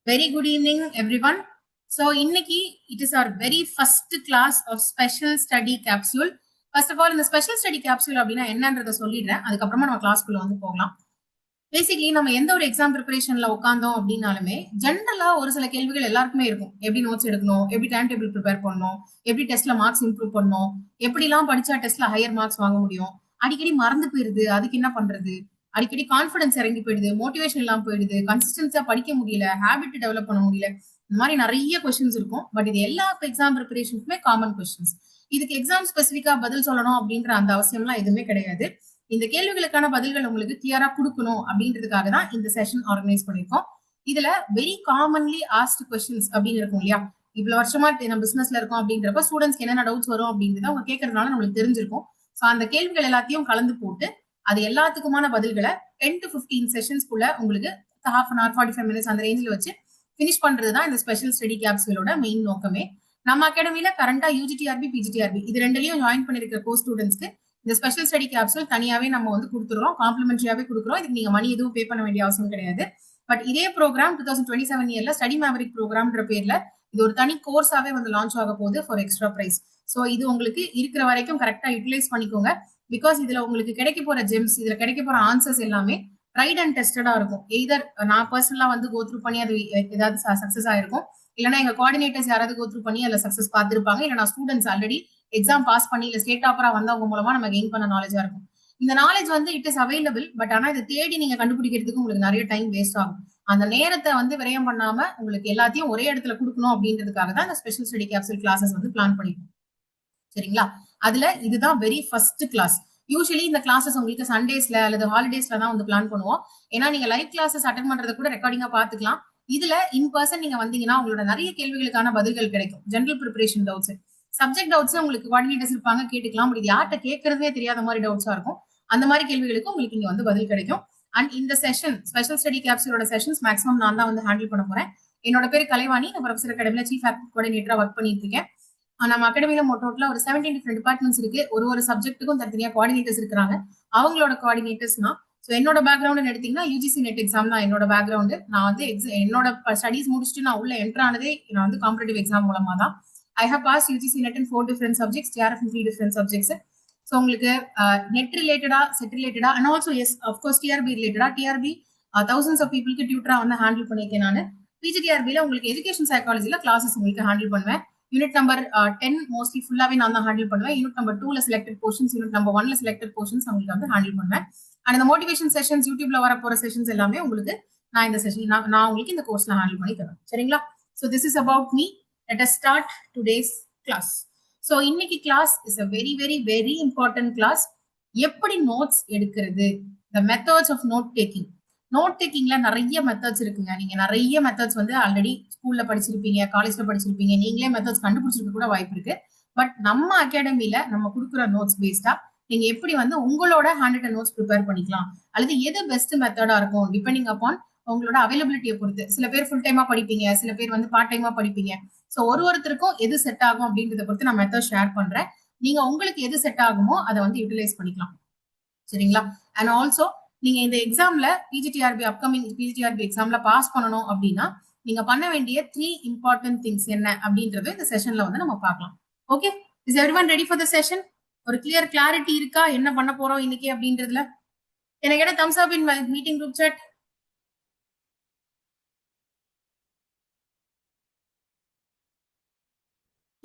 Very good evening, everyone. So, inniki, it is our very first class of special study capsule. First of all, இந்த special study capsule அப்படின்னா என்னன்றதை சொல்லிடுறேன். அதுக்கப்புறமா நம்ம கிளாஸ்க்குள்ள வந்து போகலாம். பேசிக்கலி நம்ம எந்த ஒரு எக்ஸாம் ப்ரிப்பரேஷன்ல உட்காந்தோம் அப்படின்னாலுமே ஜென்ரலா ஒரு சில கேள்விகள் எல்லாருக்குமே இருக்கும். எப்படி நோட்ஸ் எடுக்கணும், எப்படி டைம் டேபிள் ப்ரிப்பேர் பண்ணணும், எப்படி டெஸ்ட்ல மார்க்ஸ் இம்ப்ரூவ் பண்ணணும், எப்படிலாம் படிச்சா டெஸ்ட்ல ஹையர் மார்க்ஸ் வாங்க முடியும், அடிக்கடி மறந்து போயிருது, அதுக்கு என்ன பண்றது, அடிக்கடி கான்பிடன்ஸ் இறங்கி போயிடுது, மோட்டிவேஷன் இல்லாம போயிடுது, கன்சிஸ்டன்ஸா படிக்க முடியல, ஹேபிட் டெவலப் பண்ண முடியல, இந்த மாதிரி நிறைய கொஸ்டின்ஸ் இருக்கும். பட் இது எல்லா எக்ஸாம் ப்ரிப்பரேஷனுக்குமே காமன் கொஸ்டின்ஸ். இதுக்கு எக்ஸாம் ஸ்பெசிஃபிக்கா பதில் சொல்லணும் அப்படின்ற அந்த அவசியம்லாம் எதுவுமே கிடையாது. இந்த கேள்விகளுக்கான பதில்கள் உங்களுக்கு கிளியரா கொடுக்கணும் அப்படின்றதுக்காக தான் இந்த செஷன் ஆர்கனைஸ் பண்ணிருக்கோம். இதுல வெரி காமன்லி ஆஸ்ட் கொஸ்டின்ஸ் அப்படின்னு இருக்கும் இல்லையா, இவ்வளவு வருஷமா நம்ம பிசினஸ்ல இருக்கோம் அப்படின்றப்ப ஸ்டூடெண்ட்ஸ்க்கு என்னென்ன டவுட்ஸ் வரும் அப்படின்றத அவங்க கேட்கறதுனால நம்மளுக்கு தெரிஞ்சிருக்கும். ஸோ அந்த கேள்விகள் எல்லாத்தையும் கலந்து போட்டு அது எல்லாத்துக்குமான பதில்களை 10 to 15 செஷன்ஸ்குள்ள உங்களுக்கு ஹாஃப் அன் ஹவர் 45 மினிட்ஸ் அந்த ரேஞ்சில் வச்சு ஃபினிஷ் பண்றதுதான் இந்த ஸ்பெஷல் ஸ்டடி கேப்சூலோட மெயின் நோக்கமே. நம்ம அகாடமியில கரண்டா யூஜிடிஆர்பி பிஜிடிஆர்பி இது ரெண்டுலயும் ஜாயின் பண்ணிருக்கிற கோர்ஸ் ஸ்டூடெண்ட்ஸ்க்கு இந்த ஸ்பெஷல் ஸ்டடி கேப்சூல் தனியாவே நம்ம வந்து கொடுத்துறோம், காம்ப்ளிமெண்டரியாவே கொடுக்குறோம். இதுக்கு நீங்க மணி எதுவும் பே பண்ண வேண்டிய அவசியம் கிடையாது. பட் இதே ப்ரோக்ராம் 2027 இயர்ல ஸ்டடி மேவரிக் ப்ரோக்ராம்ன்ற பேர்ல இது ஒரு தனி கோர்ஸாவே வந்து லான்ச் ஆக போகுது ஃபார் எக்ஸ்ட்ரா பிரைஸ். ஸோ இது உங்களுக்கு இருக்கிற வரைக்கும் கரெக்டா யூட்டிலைஸ் பண்ணிக்கோங்க. பிகாஸ் இதுல உங்களுக்கு கிடைக்க போற ஜெம்ஸ், இதுல கிடைக்க போற ஆன்சர்ஸ் எல்லாமே ட்ரைட் அண்ட் டெஸ்டடா இருக்கும். எய்தர் நான் பர்சனலா வந்து கோத்ரூ பண்ணி அது ஏதாவது சக்சஸ் ஆயிருக்கும், இல்லைன்னா எங்க கோஆர்டினேட்டர்ஸ் யாராவது கோத்ரூ பண்ணி அதுல சக்சஸ் பார்த்திருப்பாங்க, இல்லைன்னா ஸ்டூடெண்ட்ஸ் ஆல்ரெடி எக்ஸாம் பாஸ் பண்ணி இல்ல ஸ்டேட் டாப்பரா வந்தவங்க மூலமா நம்ம கெயின் பண்ண நாலேஜா இருக்கும். இந்த நாலேஜ் வந்து இட் இஸ் அவைலபிள். பட் ஆனா இதை தேடி நீங்க கண்டுபிடிக்கிறதுக்கு உங்களுக்கு நிறைய டைம் வேஸ்ட் ஆகும். அந்த நேரத்தை வந்து விரயம் பண்ணாம உங்களுக்கு எல்லாத்தையும் ஒரே இடத்துல கொடுக்கணும் அப்படின்றதுக்காக தான் இந்த ஸ்பெஷல் ஸ்டடி கேப்சூல் கிளாஸஸ் வந்து பிளான் பண்ணிருக்கோம். சரிங்களா? அதுல இதுதான் வெரி ஃபர்ஸ்ட் கிளாஸ். யூஸ்வலி இந்த கிளாஸஸ் உங்களுக்கு சண்டேஸ்ல அல்லது ஹாலிடேஸ்ல தான் வந்து பிளான் பண்ணுவோம். ஏன்னா நீங்க லைவ் கிளாஸஸ் அட்டென்ட் பண்றத கூட ரெக்கார்டிங்கா பாத்துக்கலாம். இதுல இன் பர்சன் நீங்க வந்தீங்கன்னா உங்களோட நிறைய கேள்விகளுக்கான பதில்கள் கிடைக்கும். General preparation doubts, subject doubts உங்களுக்கு கோஆர்டினேட்டர்ஸ் இருப்பாங்க, கேட்டுக்கலாம். பட் இது யார்கிட்ட கேட்கறதே தெரியாத மாதிரி டவுட்ஸா இருக்கும். அந்த மாதிரி கேள்விகளுக்கு உங்களுக்கு இங்க வந்து பதில் கிடைக்கும். அண்ட் இந்த செஷன் ஸ்பெஷல் ஸ்டடி கேப்சூலோட செஷன்ஸ் மேக்ஸிமம் நான் தான் வந்து ஹேண்டில் பண்ண போறேன். என்னோட பேர் கலைவாணி, நான் ப்ரொஃபசர் அகாடமில சீஃப் கோஆர்டினேட்டரா ஒர்க் பண்ணிட்டு இருக்கேன். நம்ம அகாடமியில டோட்டலா ஒரு 17 டிஃபரெண்ட் டிபார்ட்மெண்ட்ஸ் இருக்கு. ஒரு சப்ஜெக்ட்டுக்கும் தனித்தனியா கோஆர்டினேட்டர்ஸ் இருக்காங்க. அவங்களோட கோஆர்டினேட்டர்ஸ்னா என்னோட பேக்ரவுண்ட் எடுத்தீங்கன்னா யூஜிசி நெட் எக்ஸாம் தான் என்னோட பேக்ரவுண்ட். நான் வந்து என்னோட ஸ்டடிஸ் முடிச்சுட்டு நான் உள்ள என்டர் ஆனதே நான் வந்து காம்படிட்டிவ் எக்ஸாம் மூலமா தான். I have pass UGC NET in 4 different subjects, TRF in 3 different subjects. So உங்களுக்கு நெட் ரிலேட்டடா, செட் ரிலேட்டடா and also yes of course TRB ரிலேட்டடா, டிஆர்பி தௌசண்ட்ஸ் ஆஃப் பீப்புளுக்கு டியூட்டரா வந்து ஹேண்டில் பண்ணியிருக்கேன் நான். பிஜிடிஆர்பில உங்களுக்கு எஜுகேஷன் சைக்காலஜில கிளாஸஸ் உங்களுக்கு ஹேண்டில் பண்ணுவேன். யூனிட் நம்பர் 10 மோஸ்ட்லி ஃபுல்லாவே நான் தான் ஹேண்டில் பண்ணுவேன். யூனிட் நம்பர் 2ல செலக்டட் போர்ஷன்ஸ், யூனிட் நம்பர் 1ல செலக்டட் போர்ஷன்ஸ் உங்களுக்கு வந்து ஹேண்டில் பண்ணுவேன். அண்ட் இந்த மோட்டிவேஷன் செஷன்ஸ், யூடியூப்ல வர போற செஷன்ஸ் எல்லாமே உங்களுக்கு நான் இந்த செஷன் நான் உங்களுக்கு இந்த கோர்ஸ்ல ஹேண்டில் பண்ணி தரேன். சரிங்களா? So this is about me. Let us start today's class. ஸோ இன்னைக்கு class is a very very very important class. எப்படி நோட்ஸ் எடுக்கிறது, the methods of note taking. Note டேக்கிங்ல நிறைய மெத்தட்ஸ் இருக்குங்க. நீங்க நிறைய மெத்தட்ஸ் வந்து ஆல்ரெடி ஸ்கூல்ல படிச்சிருப்பீங்க, காலேஜ்ல படிச்சிருப்பீங்க, நீங்களே மெத்தட்ஸ் கண்டுபிடிச்சிருக்க கூட வாய்ப்பு இருக்கு. பட் நம்ம அகாடமில நம்ம கொடுக்குற நோட்ஸ் பேஸ்டா நீங்க எப்படி வந்து உங்களோட ஹேண்ட் ரிட்டன் நோட்ஸ் ப்ரிப்பேர் பண்ணிக்கலாம், அல்லது எது பெஸ்ட் மெத்தடா இருக்கும் டிபெண்டிங் அப்பான் உங்களோட அவைலபிலிட்டியை பொறுத்து. சில பேர் ஃபுல் டைமா படிப்பீங்க, சில பேர் வந்து பார்ட் டைமா படிப்பீங்க. ஸோ ஒருத்தருக்கும் எது செட் ஆகும் அப்படின்றத பொறுத்து நான் மெத்தட் ஷேர் பண்றேன். நீங்க உங்களுக்கு எது செட் ஆகுமோ அதை வந்து யூட்டிலைஸ் பண்ணிக்கலாம். சரிங்களா? அண்ட் ஆல்சோ நீங்க இந்த எக்ஸாம்ல பிஜிடிஆர்பி அப்கமிங் பிஜிடிஆர்பி எக்ஸாம்ல பாஸ் பண்ணணும் அப்படின்னா நீங்க பண்ண வேண்டிய 3 இம்பார்ட்டன்ட் திங்ஸ் என்ன அப்படின்றது இந்த செஷன்ல வந்து நம்ம பார்க்கலாம். Okay, is everyone ready for the session? ஒரு கிளாரிட்டி இருக்கா என்ன பண்ண போறோம் இன்னைக்கு அப்படின்றதுல? எனக்கு என்ன thumbs up in meeting group chat?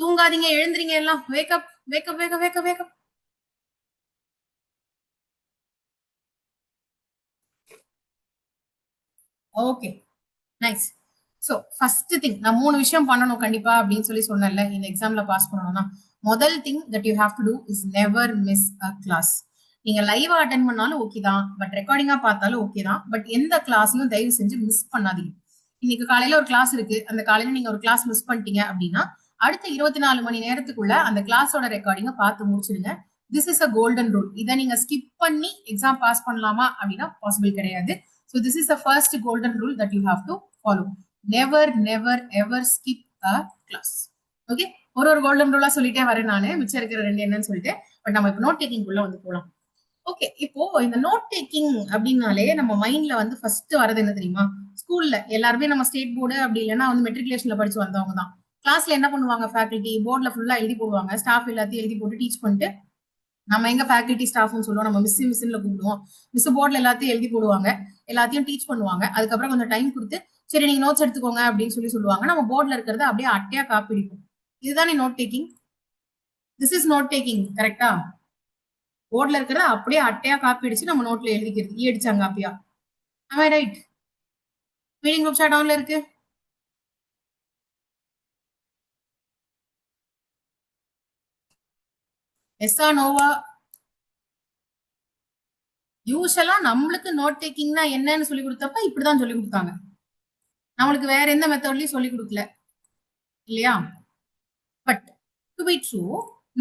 தூங்காதீங்க, எழுந்துறீங்க எல்லாம். Wake up wake up wake up wake up wake up. Okay, nice. So first thing, நான் 3 விஷயம் பண்ணணும் கண்டிப்பா அப்படின்னு சொல்லி சொன்னேன்ல இந்த எக்ஸாம்ல பாஸ் பண்ணணும்னா. முதல் thing that you have to do is never miss a class. நீங்க லைவா அட்டென்ட் பண்ணாலும் ஓகே தான், பட் ரெக்கார்டிங்கா பார்த்தாலும் ஓகே தான். பட் எந்த கிளாஸையும் தயவு செஞ்சு மிஸ் பண்ணாதீங்க. இன்னைக்கு காலையில ஒரு கிளாஸ் இருக்கு, அந்த காலையில நீங்க ஒரு கிளாஸ் மிஸ் பண்ணிட்டீங்க அப்படின்னா அடுத்த 24 மணி நேரத்துக்குள்ள அந்த கிளாஸோட ரெக்கார்டிங்க பார்த்து முடிச்சிடுங்க. This is a golden rule. இதை நீங்க ஸ்கிப் பண்ணி எக்ஸாம் பாஸ் பண்ணலாமா அப்படின்னா பாசிபிள் கிடையாது. So this is the first golden rule that you have to follow. Never never ever skip a class. Okay, ஒரு கோல்டன் ரூலா சொல்லிட்டே வரேன் நானு, மிச்சம் இருக்கிற 2 என்னன்னு சொல்லிட்டு. பட் நம்ம இப்போ நோட் டேக்கிங் உள்ள வந்து போலாம். ஓகே, இப்போ இந்த நோட் டேக்கிங் அப்படின்னாலே நம்ம மைண்ட்ல வந்து ஃபர்ஸ்ட் வரது என்ன தெரியுமா? ஸ்கூல்ல எல்லாருமே நம்ம ஸ்டேட் போர்டு அப்படி இல்லைன்னா வந்து மெட்ரிகுலேஷன்ல படிச்சு வந்தவங்க தான். கிளாஸ்ல என்ன பண்ணுவாங்க ஃபேக்கல்டி போர்ட்ல ஃபுல்லா எழுதி போடுவாங்க. ஸ்டாஃப் எல்லாத்தையும் எழுதி போட்டு டீச் பண்ணிட்டு நம்ம எங்க ஃபேக்கல்டி ஸ்டாஃப்னு சொல்லுவோம், நம்ம மிஸ்ல கூப்பிடுவோம். மிஸ் போர்ட்ல எல்லாத்தையும் எழுதி போடுவாங்க, எல்லாத்தையும் டீச் பண்ணுவாங்க. அதுக்கப்புறம் கொஞ்சம் டைம் கொடுத்து சரி நீங்க நோட்ஸ் எடுத்துக்கோங்க அப்படின்னு சொல்லுவாங்க. நம்ம போர்ட்ல இருக்கிறத அப்படியே அட்டையா காப்பி அடிப்போம். இதுதானே note taking. This is note taking, கரெக்டா? போர்ட்ல இருக்கிறத அப்படியே அட்டையா காப்பி அடிச்சு நம்ம நோட்ல எழுதிக்கிறது, அடிச்சாங்க காப்பியா. ஆமா, ரைட். மீட்டிங் குரூப் சாட் ஆன்ல இருக்கு. எஸ்ஸா நோவா? யூஸ்வலா நம்மளுக்கு நோட் டேக்கிங்னா என்னன்னு சொல்லி கொடுத்தப்ப இப்படிதான் சொல்லி கொடுத்தாங்க. நம்மளுக்கு வேற எந்த மெத்தட்லயும் சொல்லி கொடுக்கல, இல்லையா? But to be true,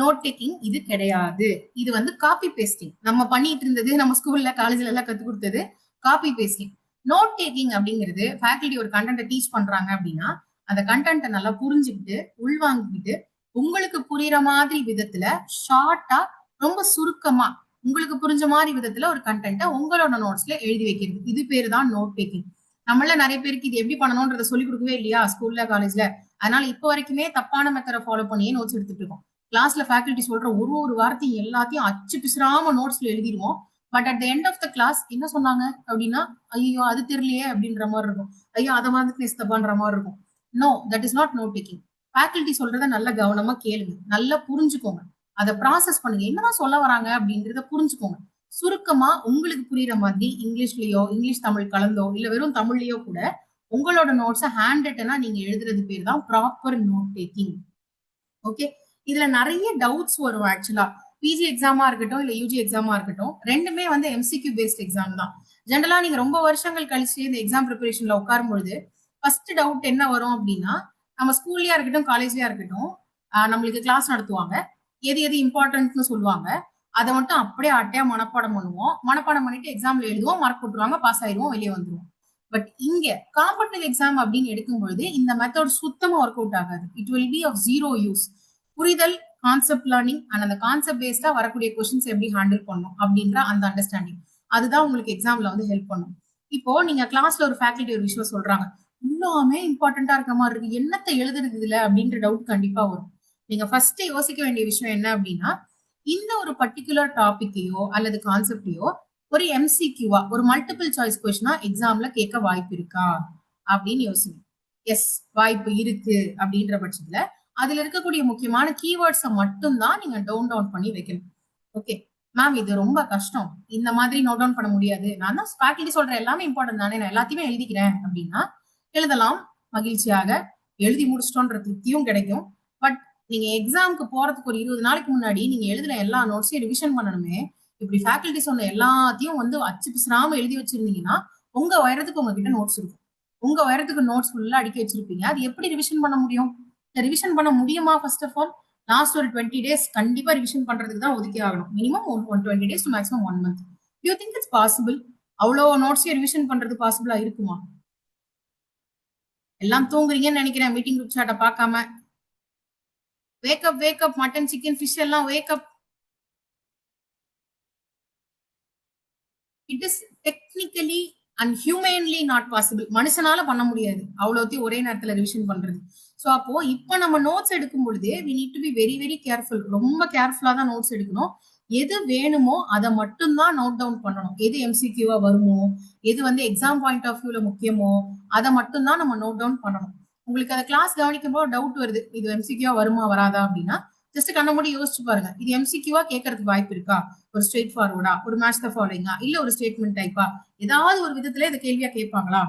note taking இது கிடையாது. இது வந்து காப்பி பேஸ்டிங். நம்ம பண்ணிட்டு இருந்தது, நம்ம ஸ்கூல்ல காலேஜ்ல எல்லாம் கத்து கொடுத்தது காப்பி பேஸ்டிங். நோட் டேக்கிங் அப்படிங்கிறது ஃபேக்கல்டி ஒரு கண்டென்ட்டை டீச் பண்றாங்க அப்படின்னா அந்த கண்டென்ட்டை நல்லா புரிஞ்சுக்கிட்டு உள்வாங்கிக்கிட்டு உங்களுக்கு புரியுற மாதிரி விதத்துல ஷார்ட்டா ரொம்ப சுருக்கமா உங்களுக்கு புரிஞ்ச மாதிரி விதத்துல ஒரு கண்டென்ட்டை உங்களோட நோட்ஸ்ல எழுதி வைக்கிறது. இது பேரு தான் நோட் டேக்கிங். நம்மள நிறைய பேருக்கு இது எப்படி பண்ணணும்ன்றத சொல்லி கொடுக்கவே இல்லையா ஸ்கூல்ல காலேஜ்ல. அதனால இப்போ வரைக்குமே தப்பான மெத்தடை ஃபாலோ பண்ணியே நோட்ஸ் எடுத்துட்டு இருக்கோம். கிளாஸ்ல ஃபேக்கல்டி சொல்ற ஒரு வார்த்தையும் எல்லாத்தையும் அச்சு பிசுறாம நோட்ஸ்ல எழுதிடுவோம். But at the end of the class என்ன சொன்னாங்க அப்படின்னா ஐயோ அது தெரியலையே அப்படின்ற மாதிரி இருக்கும். ஐயோ அதை மாதிரி தப்பான்ற மாதிரி இருக்கும். No, that is not note taking. Faculty சொல்றத நல்ல கவனமா கேளுங்க, நல்லா புரிஞ்சுக்கோங்க, அதை ப்ராசஸ் பண்ணுங்க, என்னதான் சொல்ல வராங்க அப்படின்றத புரிஞ்சுக்கோங்க. சுருக்கமா உங்களுக்கு புரியுற மாதிரி இங்கிலீஷ்லயோ இங்கிலீஷ் தமிழ் கலந்தோ இல்ல வெறும் தமிழ்லயோ கூட உங்களோட நோட்ஸை ஹேண்ட் ரிட்டனா நீங்க எழுதுறது பேர் தான் ப்ராப்பர் நோட் டேக்கிங். ஓகே, இதுல நிறைய டவுட்ஸ் வரும் ஆக்சுவலா. பிஜி எக்ஸாமா இருக்கட்டும் இல்ல யூஜி எக்ஸாமா இருக்கட்டும், ரெண்டுமே வந்து எம்சிக்யூ பேஸ்ட் எக்ஸாம் தான். ஜென்ரலா நீங்க ரொம்ப வருஷங்கள் கழிச்சு இந்த எக்ஸாம் ப்ரிப்பரேஷன்ல உட்காரும் பொழுது ஃபர்ஸ்ட் டவுட் என்ன வரும் அப்படின்னா, நம்ம ஸ்கூல்லயா இருக்கட்டும் காலேஜ்லயா இருக்கட்டும், நம்மளுக்கு கிளாஸ் நடத்துவாங்க, எது எது இம்பார்ட்டன்ட்னு சொல்லுவாங்க, அதை மட்டும் அப்படியே அட்டையா மனப்பாடம் பண்ணுவோம். மனப்பாடம் பண்ணிட்டு எக்ஸாம்ல எழுதுவோம், மார்க் போட்டுருவாங்க, பாஸ் ஆயிடுவோம், வெளியே வந்துருவோம். பட் இங்க காம்படிட்டிவ் எக்ஸாம் அப்படின்னு எடுக்கும் பொழுது இந்த மெத்தட் சுத்தமா ஒர்க் அவுட் ஆகாது. It will be of zero use. புரிதல், கான்செப்ட் லேர்னிங் அண்ட் அந்த கான்செப்ட் பேஸ்டா வரக்கூடிய கொஸ்டின்ஸ் எப்படி ஹேண்டில் பண்ணும் அப்படின்ற அந்த அண்டர்ஸ்டாண்டிங் அதுதான் உங்களுக்கு எக்ஸாம்ல வந்து ஹெல்ப் பண்ணும். இப்போ நீங்க கிளாஸ்ல ஒரு ஃபேக்கல்டி ஒரு விஷயம் சொல்றாங்க, எல்லாமே இம்பார்ட்டன்டா இருக்க மாதிரி இருக்கு, என்னத்தை எழுதுறது இதுல அப்படின்ற டவுட் கண்டிப்பா வரும். நீங்க ஃபர்ஸ்ட் யோசிக்க வேண்டிய விஷயம் என்ன அப்படின்னா, இந்த ஒரு பர்டிகுலர் டாபிக்கையோ அல்லது கான்செப்டையோ ஒரு எம்சிக்யூவா ஒரு மல்டிபிள் சாய்ஸ் கொஸ்டினா எக்ஸாம்ல கேட்க வாய்ப்பு இருக்கா அப்படின்னு யோசிங்க. எஸ், வாய்ப்பு இருக்கு அப்படின்ற பட்சத்துல அதுல இருக்கக்கூடிய முக்கியமான கீவேர்ட்ஸை மட்டும் தான் நீங்க டவுன் பண்ணி வைக்கணும். ஓகே மேம், இது ரொம்ப கஷ்டம், இந்த மாதிரி நோட் டவுன் பண்ண முடியாது, நான் தான் ஃபேக்கல்டி சொல்ற எல்லாமே இம்பார்ட்டன்ட் தானே, நான் எல்லாத்தையுமே எழுதிக்கிறேன் அப்படின்னா எழுதலாம். மகிழ்ச்சியாக எழுதி முடிச்சிட்டோன்ற திருப்தியும் கிடைக்கும். பட் நீங்க எக்ஸாமுக்கு போறதுக்கு ஒரு 20 நாளைக்கு முன்னாடி நீங்க எழுதுன எல்லா நோட்ஸையும் ரிவிஷன் பண்ணணுமே. இப்படி ஃபேக்கல்டி சொன்ன எல்லாத்தையும் வந்து அச்சு பிசுறாம எழுதி வச்சிருந்தீங்கன்னா உங்க உயரத்துக்கு உங்ககிட்ட நோட்ஸ் இருக்கும். உங்க உயரத்துக்கு நோட்ஸ் ஃபுல்லா அடுக்கி வச்சிருப்பீங்க, அது எப்படி ரிவிஷன் பண்ண முடியும்? ரிவிஷன் பண்ண முடியுமா? ஃபர்ஸ்ட் ஆஃப் ஆல் லாஸ்ட் ஒரு 20 days கண்டிப்பா ரிவிஷன் பண்றதுக்கு தான் ஒதுக்கி ஆகணும். Minimum 20 days to maximum 1 month. You think it's possible? அவ்வளோ நோட்ஸையும் ரிவிஷன் பண்றது பாசிபிளா இருக்குமா? எல்லாம் தூங்குறீங்கன்னு நினைக்கிறேன் மீட்டிங் குரூப் சாட்டை பார்க்காம. Wake up wake up, mutton chicken fish எல்லாம் wake up. It is technically and humanly not possible. மனுஷனால பண்ண முடியாது அவ்வளோத்தையும் ஒரே நேரத்துல ரிவிஷன் பண்றது. ஸோ அப்போ இப்போ நம்ம நோட்ஸ் எடுக்கும் பொழுது we need to be very very careful. ரொம்ப கேர்ஃபுல்லா தான் நோட்ஸ் எடுக்கணும். எது வேணுமோ அதை மட்டும் தான் நோட் டவுன் பண்ணணும். எது எம்சிக்யூவா வருமோ, எது வந்து எக்ஸாம் பாயிண்ட் ஆஃப் வியூல முக்கியமோ அதை மட்டும் தான் நம்ம நோட் டவுன் பண்ணணும். உங்களுக்கு அதை கிளாஸ் கவனிக்கும் போது டவுட் வருது, இது எம்சிக்யூவா வருமா வராதா அப்படின்னா ஜஸ்ட் கண்ண மூடி யோசிச்சு பாருங்க, இது எம்சிக்யூவா கேட்கறதுக்கு வாய்ப்பு இருக்கா? ஒரு ஸ்ட்ரெயிட் ஃபார்வர்டா, ஒரு மேட்ச் த ஃபாலோயிங்கா, இல்ல ஒரு ஸ்டேட்மெண்ட் டைப்பா, ஏதாவது ஒரு விதத்துல இந்த கேள்வியா கேட்பாங்களா?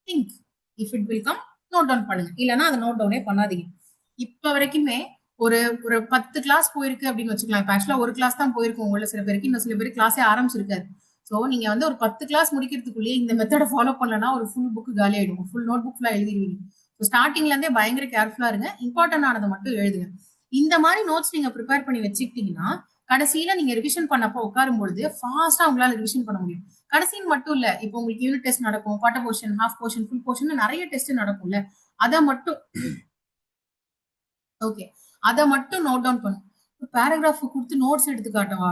Think. If it will come, note down பண்ணுங்க, இல்லைன்னா அதை நோட் டவுனே பண்ணாதீங்க. இப்ப வரைக்குமே ஒரு ஒரு 10 கிளாஸ் போயிருக்கு அப்படின்னு வச்சுக்கலாம். இப்ப ஆக்சுவலா ஒரு கிளாஸ் தான் போயிருக்கும் உங்கள சில பேருக்கு, இன்னும் சில பேருக்கு கிளாஸே ஆரம்பிச்சிருக்காரு. சோ நீங்க வந்து ஒரு 10 கிளாஸ் முடிக்கிறதுக்குள்ளேயே இந்த மெத்தட ஃபாலோ பண்ணலன்னா ஒரு ஃபுல் புக் காலி ஆயிடும், ஃபுல் நோட் புக் ஃபுல்லா எழுதிடுவீங்க. ஸ்டார்டிங்ல இருந்தே பயங்கர கேர்ஃபுல்லா இருங்க, இம்பார்ட்டன்ட் ஆனதை மட்டும் எழுதுங்க. இந்த மாதிரி நோட்ஸ் நீங்க ப்ரிப்பேர் பண்ணி வச்சுக்கிட்டீங்கன்னா கடைசியில நீங்க ரிவிஷன் பண்ணப்போ உட்காரும் பொழுது ஃபாஸ்டா உங்களால ரிவிஷன் பண்ண முடியும். கடைசின்னு மட்டும் இல்ல, இப்போ உங்களுக்கு யூனிட் டெஸ்ட் நடக்கும், quarter portion, half portion, full portion நிறைய டெஸ்ட் நடக்கும்ல, அதை மட்டும் ஓகே அதை மட்டும் நோட் டவுன் பண்ணும். பேராகிராஃப் கொடுத்து நோட்ஸ் எடுத்து காட்டவா?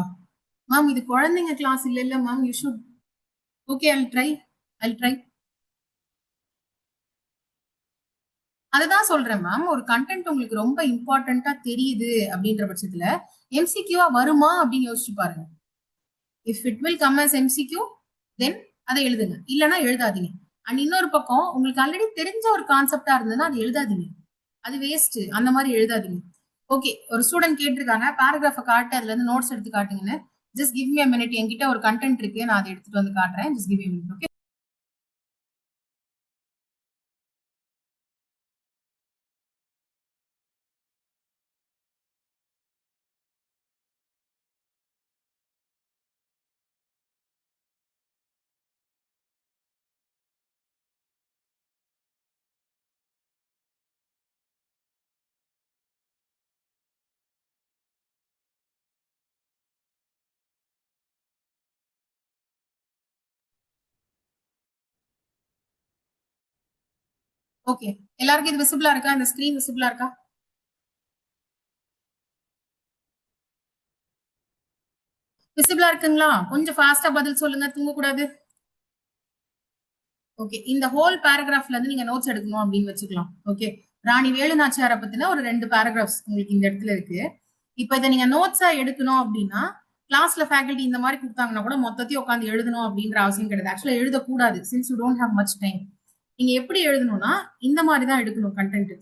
மேம் இது குழந்தைங்க கிளாஸ் இல்ல ma'am, you should. Okay, Jal try. அதுதான் சொல்றேன் மேம். ஒரு கண்டென்ட் உங்களுக்கு ரொம்ப இம்பார்ட்டன்ட்டா தெரியுது அப்படின்ற பட்சத்துல எம்சிக்யூவா வருமா அப்படின்னு யோசிச்சு பாருங்க. If it will come as MCQ, then அதை எழுதுங்க. இல்லைன்னா எழுதாதீங்க. அண்ட் இன்னொரு பக்கம் உங்களுக்கு ஆல்ரெடி தெரிஞ்ச ஒரு கான்செப்டா இருந்ததுன்னா அது எழுதாதீங்க. அது வேஸ்ட். அந்த மாதிரி எழுதாதீங்க. ஓகே, ஒரு ஸ்டூடெண்ட் கேட்டிருக்காங்க பேராகிராஃப காட்டு, அதுல இருந்து நோட்ஸ் எடுத்து காட்டுங்கன்னு. Just give me a minute. என்கிட்ட ஒரு கண்டென்ட் இருக்கு, நான் அதை எடுத்துட்டு வந்து காட்டுறேன். Just give me a minute. Okay. Okay, எல்லாருக்கும் இது விசிபிளா இருக்கா? இந்த ஸ்கிரீன் விசிபிளா இருக்கா? விசிபிளா இருக்குங்களா? கொஞ்சம் ஃபாஸ்டா பதில் சொல்லுங்க, தூங்கக்கூடாது. ஓகே, இந்த ஹோல் பேராகிராஃப்ல இருந்து நீங்க நோட்ஸ் எடுக்கணும் அப்படின்னு வச்சுக்கலாம். ஓகே, ராணி வேலு நாச்சியாரை பத்தின ஒரு 2 பேராகிராஃப்ஸ் உங்களுக்கு இந்த இடத்துல இருக்கு. இப்ப இதை நீங்க நோட்ஸா எடுக்கணும் அப்படின்னா கிளாஸ்ல ஃபேக்கல்டி இந்த மாதிரி கொடுத்தாங்கன்னா கூட மொத்தத்தையும் உட்காந்து எழுதணும் அப்படின்ற அவசியம் கிடையாது. ஆக்சுவலா எழுதக்கூடாது, since you don't have much time. நீங்க எப்படி எழுதணும்னா இந்த மாதிரி தான் எடுக்கணும் கண்டென்ட்.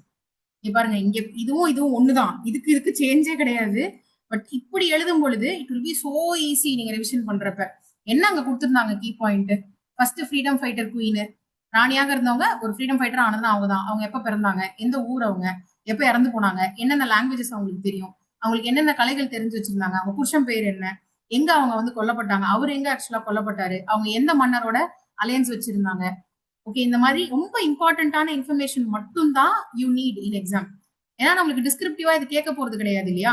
இங்க பாருங்க, இங்க இதுவும் இதுவும் ஒண்ணுதான், இதுக்கு சேஞ்சே கிடையாது. பட் இப்படி எழுதும் பொழுது it will be so easy. நீங்க ரிவிஷன் பண்றப்ப என்ன அங்க கொடுத்திருந்தாங்க key point? First freedom fighter queen. ராணியாக இருந்தவங்க ஒரு ஃப்ரீடம் ஃபைட்டர் ஆனதுன்னா அவங்க தான். அவங்க எப்ப பிறந்தாங்க, எந்த ஊர், அவங்க எப்ப இறந்து போனாங்க, என்னென்ன லாங்குவேஜஸ் அவங்களுக்கு தெரியும், அவங்களுக்கு என்னென்ன கலைகள் தெரிஞ்சு வச்சிருந்தாங்க, அவங்க புருஷன் பேர் என்ன, எங்க அவங்க வந்து கொல்லப்பட்டாங்க, அவர் எங்க ஆக்சுவலா கொல்லப்பட்டாரு, அவங்க எந்த மன்னரோட அலையன்ஸ் வச்சிருந்தாங்க. ஓகே, இந்த மாதிரி ரொம்ப இம்பார்ட்டன்டான இன்ஃபர்மேஷன் மட்டும் தான் யூ நீட் இன் எக்ஸாம். ஏன்னா நம்மளுக்கு டிஸ்கிரிப்டிவா இது கேட்க போறது கிடையாது இல்லையா?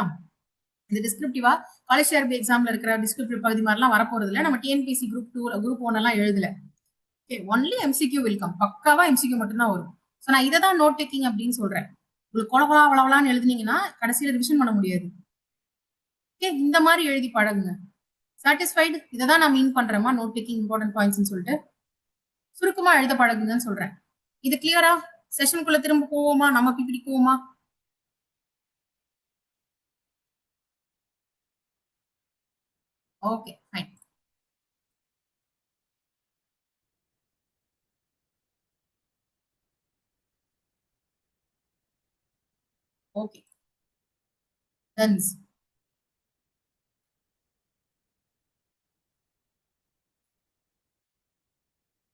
இது டிஸ்கிரிப்டிவா காலேஜ் ஆர்பி எக்ஸாம்ல இருக்கிற டிஸ்கிரிப்டிவ் பகுதி மாதிரிலாம் வரப்போறது இல்லை. நம்ம டிஎன்பிசி குரூப் 2 குரூப் 1 எல்லாம் எழுதல. Okay, only MCQ welcome. பக்காவா எம்சிக்யூ மட்டும் தான் வரும். ஸோ நான் இதை தான் நோட் டேக்கிங் அப்படின்னு சொல்றேன். உங்களுக்கு கொலகொலா வளவலான்னு எழுதுனீங்கன்னா கடைசியில ரிவிஷன் பண்ண முடியாது. ஓகே, இந்த மாதிரி எழுதி பழகுங்க. சாட்டிஸ்ஃபைடு? இதை தான் நான் மீன் பண்றேமா நோட் டேக்கிங் இம்பார்ட்டன்ட் பாயிண்ட்ஸ் சொல்லிட்டு சுருக்கமா எழுத பழகுங்கன்னு சொல்றேன். இது கிளியரா? செஷனுக்குள்ள திரும்ப போவோமா? நம்ம பிபிடி போவோமா? Okay, fine. Okay, done.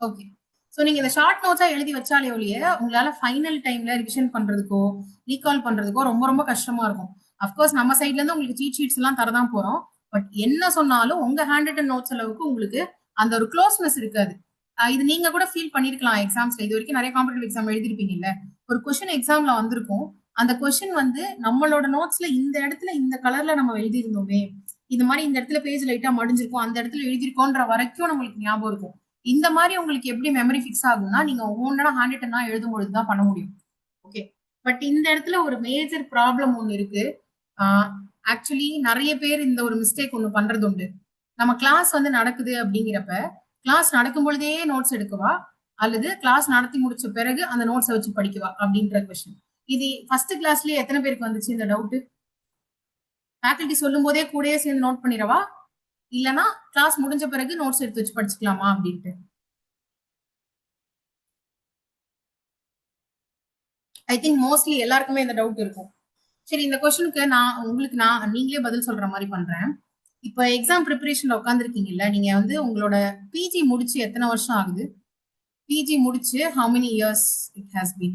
Okay. So நீங்க இந்த ஷார்ட் நோட்ஸா எழுதி வச்சாலே ஒழிய உங்களால ஃபைனல் டைம்ல ரிவிஷன் பண்றதுக்கோ ரீகால் பண்றதுக்கோ ரொம்ப ரொம்ப கஷ்டமா இருக்கும். அஃப்கோர்ஸ் நம்ம சைட்ல இருந்து உங்களுக்கு சீட் ஷீட்ஸ் எல்லாம் தரதான் போறோம். பட் என்ன சொன்னாலும் உங்க ஹேண்ட் ரிட்டன் நோட்ஸ் அளவுக்கு உங்களுக்கு அந்த ஒரு க்ளோஸ்னஸ் இருக்காது. இது நீங்க கூட ஃபீல் பண்ணிருக்கலாம் எக்ஸாம்ஸ்ல. இது வரைக்கும் நிறைய காம்படிட்டிவ் எக்ஸாம் எழுதிருப்பீங்கல்ல. ஒரு கொஸ்டின் எக்ஸாம்ல வந்திருக்கும். அந்த கொஸ்டின் வந்து நம்மளோட நோட்ஸ்ல இந்த இடத்துல இந்த கலர்ல நம்ம எழுதியிருந்தோமே, இந்த மாதிரி இந்த இடத்துல பேஜ் லைட்டா மடிஞ்சிருக்கும், அந்த இடத்துல எழுதிருக்கோன்ற வரைக்கும் நம்மளுக்கு ஞாபகம் இருக்கும். இந்த மாதிரி உங்களுக்கு எப்படி மெமரி ஃபிக்ஸ் ஆகும்னா நீங்க ஓனா ஹேண்ட் ரிட்டனா எழுதும் பொழுதுதான் பண்ண முடியும். ஓகே, பட் இந்த இடத்துல ஒரு மேஜர் ப்ராப்ளம் ஒண்ணு இருக்கு. ஆக்சுவலி நிறைய பேர் இந்த ஒரு மிஸ்டேக் ஒண்ணு பண்றது உண்டு. நம்ம கிளாஸ் வந்து நடக்குது அப்படிங்கிறப்ப கிளாஸ் நடக்கும் பொழுதே நோட்ஸ் எடுக்கவா அல்லது கிளாஸ் நடத்தி முடிச்ச பிறகு அந்த நோட்ஸை வச்சு படிக்கவா அப்படின்ற கொஸ்டின். இது ஃபர்ஸ்ட் கிளாஸ்லயே எத்தனை பேருக்கு வந்துச்சு இந்த டவுட்? ஃபேக்கல்டி சொல்லும் போதே கூடயே சேர்ந்து நோட் பண்ணிடவா, இல்லனா கிளாஸ் முடிஞ்ச பிறகு நோட்ஸ் எடுத்து வச்சு படிச்சுக்கலாமா அப்படின்ட்டு? ஐ திங்க் மோஸ்ட்லி எல்லாருக்குமே இந்த டவுட் இருக்கும். சரி, இந்த கொஸ்டினுக்கு நான் நீங்களே பதில் சொல்ற மாதிரி பண்றேன். இப்ப எக்ஸாம் ப்ரிப்பரேஷன்ல உட்காந்துருக்கீங்கல்ல, நீங்க வந்து உங்களோட பிஜி முடிச்சு எத்தனை வருஷம் ஆகுது? பிஜி முடிச்சு how many years it has been?